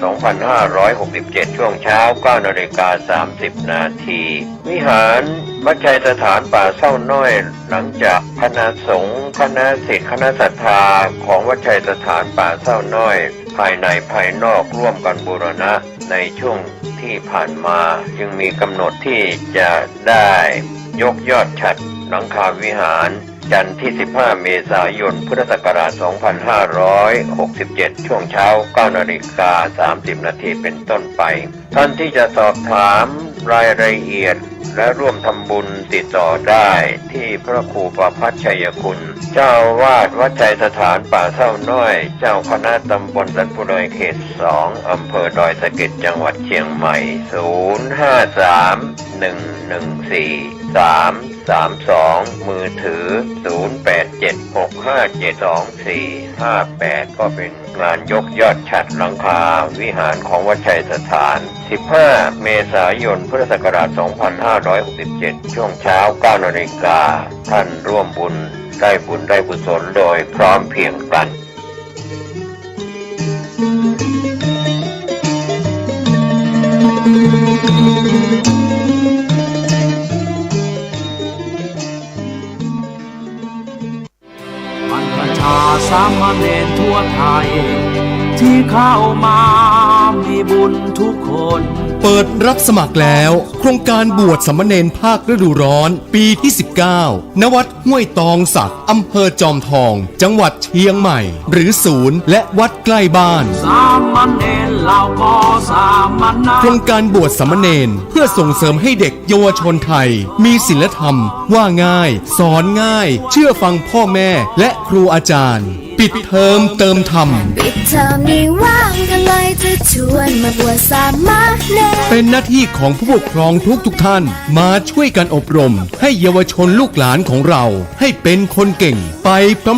2567 ช่วงเช้า 9:30 นาทีวิหารวัดชัยสถานป่าเศร้าน้อยหลังจากคณะสงฆ์คณะศิษย์คณะศรัทธาของวัดชัยสถานป่าเศร้าน้อยภายในภายนอกร่วมกันบูรณะในช่วงที่ผ่านมาจึงมีกำหนดที่จะได้ยกยอดฉัตรหลังคาวิหารจันทร์ที่ 15 เมษายน พุทธศักราช 2567 ช่วงเช้า 9:30 นาทีเป็นต้นไปท่านที่จะสอบถามรายละเอียดและร่วมทำบุญติดต่อได้ที่พระครูประภัชชัยคุณเจ้าวาดวัดชัยสถานป่าเศร้าน้อยเจ้าคณะตำบลสันปุเรยเขต 2 อำเภอดอยสะเก็ดจังหวัดเชียงใหม่ 053 114 3 32มือถือ0876572458ก็เป็นงานยกยอดฉัตรหลังคาวิหารของวัดชัยสถาน15เมษายนพุทธศักราช2567ช่วงเช้า 9 นาฬิกาท่านร่วมบุญได้กุศลโดยพร้อมเพรียงกันประชาสามเณรทั่วไทยที่เข้ามามีบุญทุกคน เปิดรับสมัครแล้วโครงการบวชสามเณรภาคฤดูร้อนปีที่ 19 ณ วัดห้วยตองสักอำเภอจอมทองจังหวัดเชียงใหม่หรือศูนย์และวัดใกล้บ้าน สามเณรเราก็สามณะ โครงการบวชสามเณรเพื่อส่งเสริมให้เด็กเยาวชนไทยมีศีลธรรมว่าง่ายสอนง่ายเชื่อฟังพ่อแม่และครูอาจารย์ปิดเทอมเติมธรรม ปิดเทอมนี้ว่างกันเลยจะชวนมาบวชสามเณร เป็นหน้าที่ของผู้ปกครองทุกท่านมาช่วยกันอบรมให้เยาวชนลูกหลานของเราให้เป็นคนเก่งไป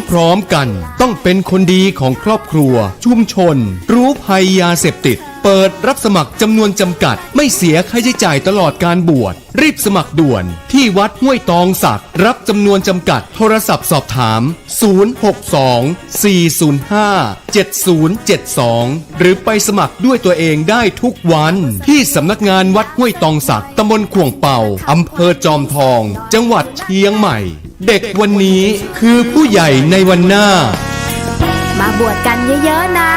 พร้อมๆกันต้องเป็นคนดีของครอบครัวชุมชนรู้ภัยยาเสพติดเปิดรับสมัครจำนวนจำกัดไม่เสียค่าใช้จ่ายตลอดการบวชรีบสมัครด่วนที่วัดห้วยตองสักรับจำนวนจำกัดโทรศัพท์สอบถาม062-405-7072หรือไปสมัครด้วยตัวเองได้ทุกวันที่สำนักงานวัดห้วยตองสักตำบลขวงเป่าอำเภอจอมทองจังหวัดเชียงใหม่เด็กวันนี้คือผู้ใหญ่ในวันหน้ามาบวชกันเยอะๆนะ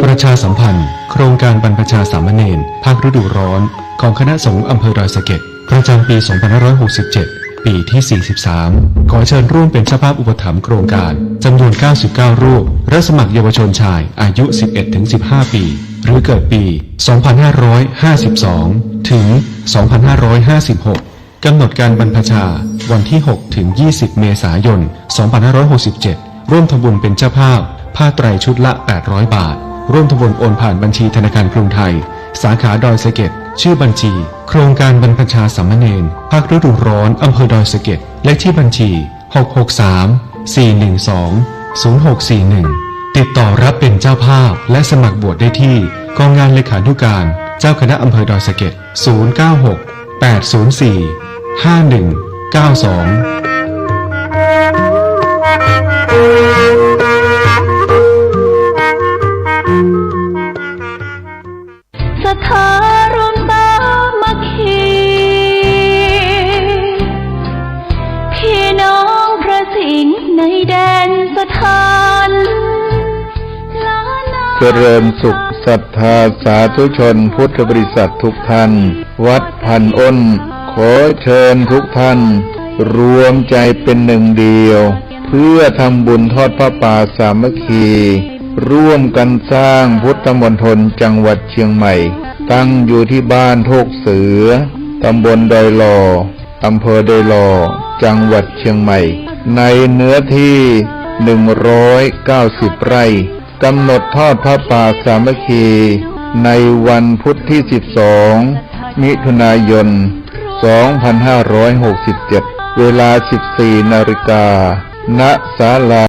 ประชาสัมพันธ์โครงการบรรพชาสามเณรภาคฤดูร้อนของคณะสงฆ์อำเภอดอยสะเก็ดประจำปี 2567 ปีที่ 43 ขอเชิญร่วมเป็นเจ้าภาพอุปถัมภ์โครงการจำนวน 99 รูปรับสมัครเยาวชนชายอายุ 11-15 ปี หรือเกิดปี 2552 ถึง 2556 กำหนดการบรรพชาวันที่ 6 ถึง 20 เมษายน 2567 ร่วมทำบุญเป็นเจ้าภาพผ้าไตรชุดละ 800 บาท ร่วมทำบุญโอนผ่านบัญชีธนาคารกรุงไทยสาขาดอยสะเก็ดชื่อบัญชีโครงการบรรพชาสามเณรภาคฤดูร้อนอำเภอดอยสะเก็ดเลขที่บัญชี 663-412-0641 ติดต่อรับเป็นเจ้าภาพและสมัครบวชได้ที่กองงานเลขานุการเจ้าคณะอำเภอดอยสะเก็ด096-804-5192ศรัทธารวมสามัคคีพี่น้องพระสิงห์ในแดนสถานเจริญสุขศรัทธาสาธุชนพุทธบริษัททุกท่านวัดพันอ้นขอเชิญทุกท่านรวมใจเป็นหนึ่งเดียวเพื่อทำบุญทอดพระป่าสามัคคีร่วมกันสร้างพุทธมณฑลจังหวัดเชียงใหม่ตั้งอยู่ที่บ้านโทกเสือตำบลดอยหล่ออำเภอดอยหล่อจังหวัดเชียงใหม่ในเนื้อที่190 ไร่กำหนดทอดพระป่าสามัคคีในวันพุธที่12มิถุนายน2567เวลา 14 นาฬิกาณศาลา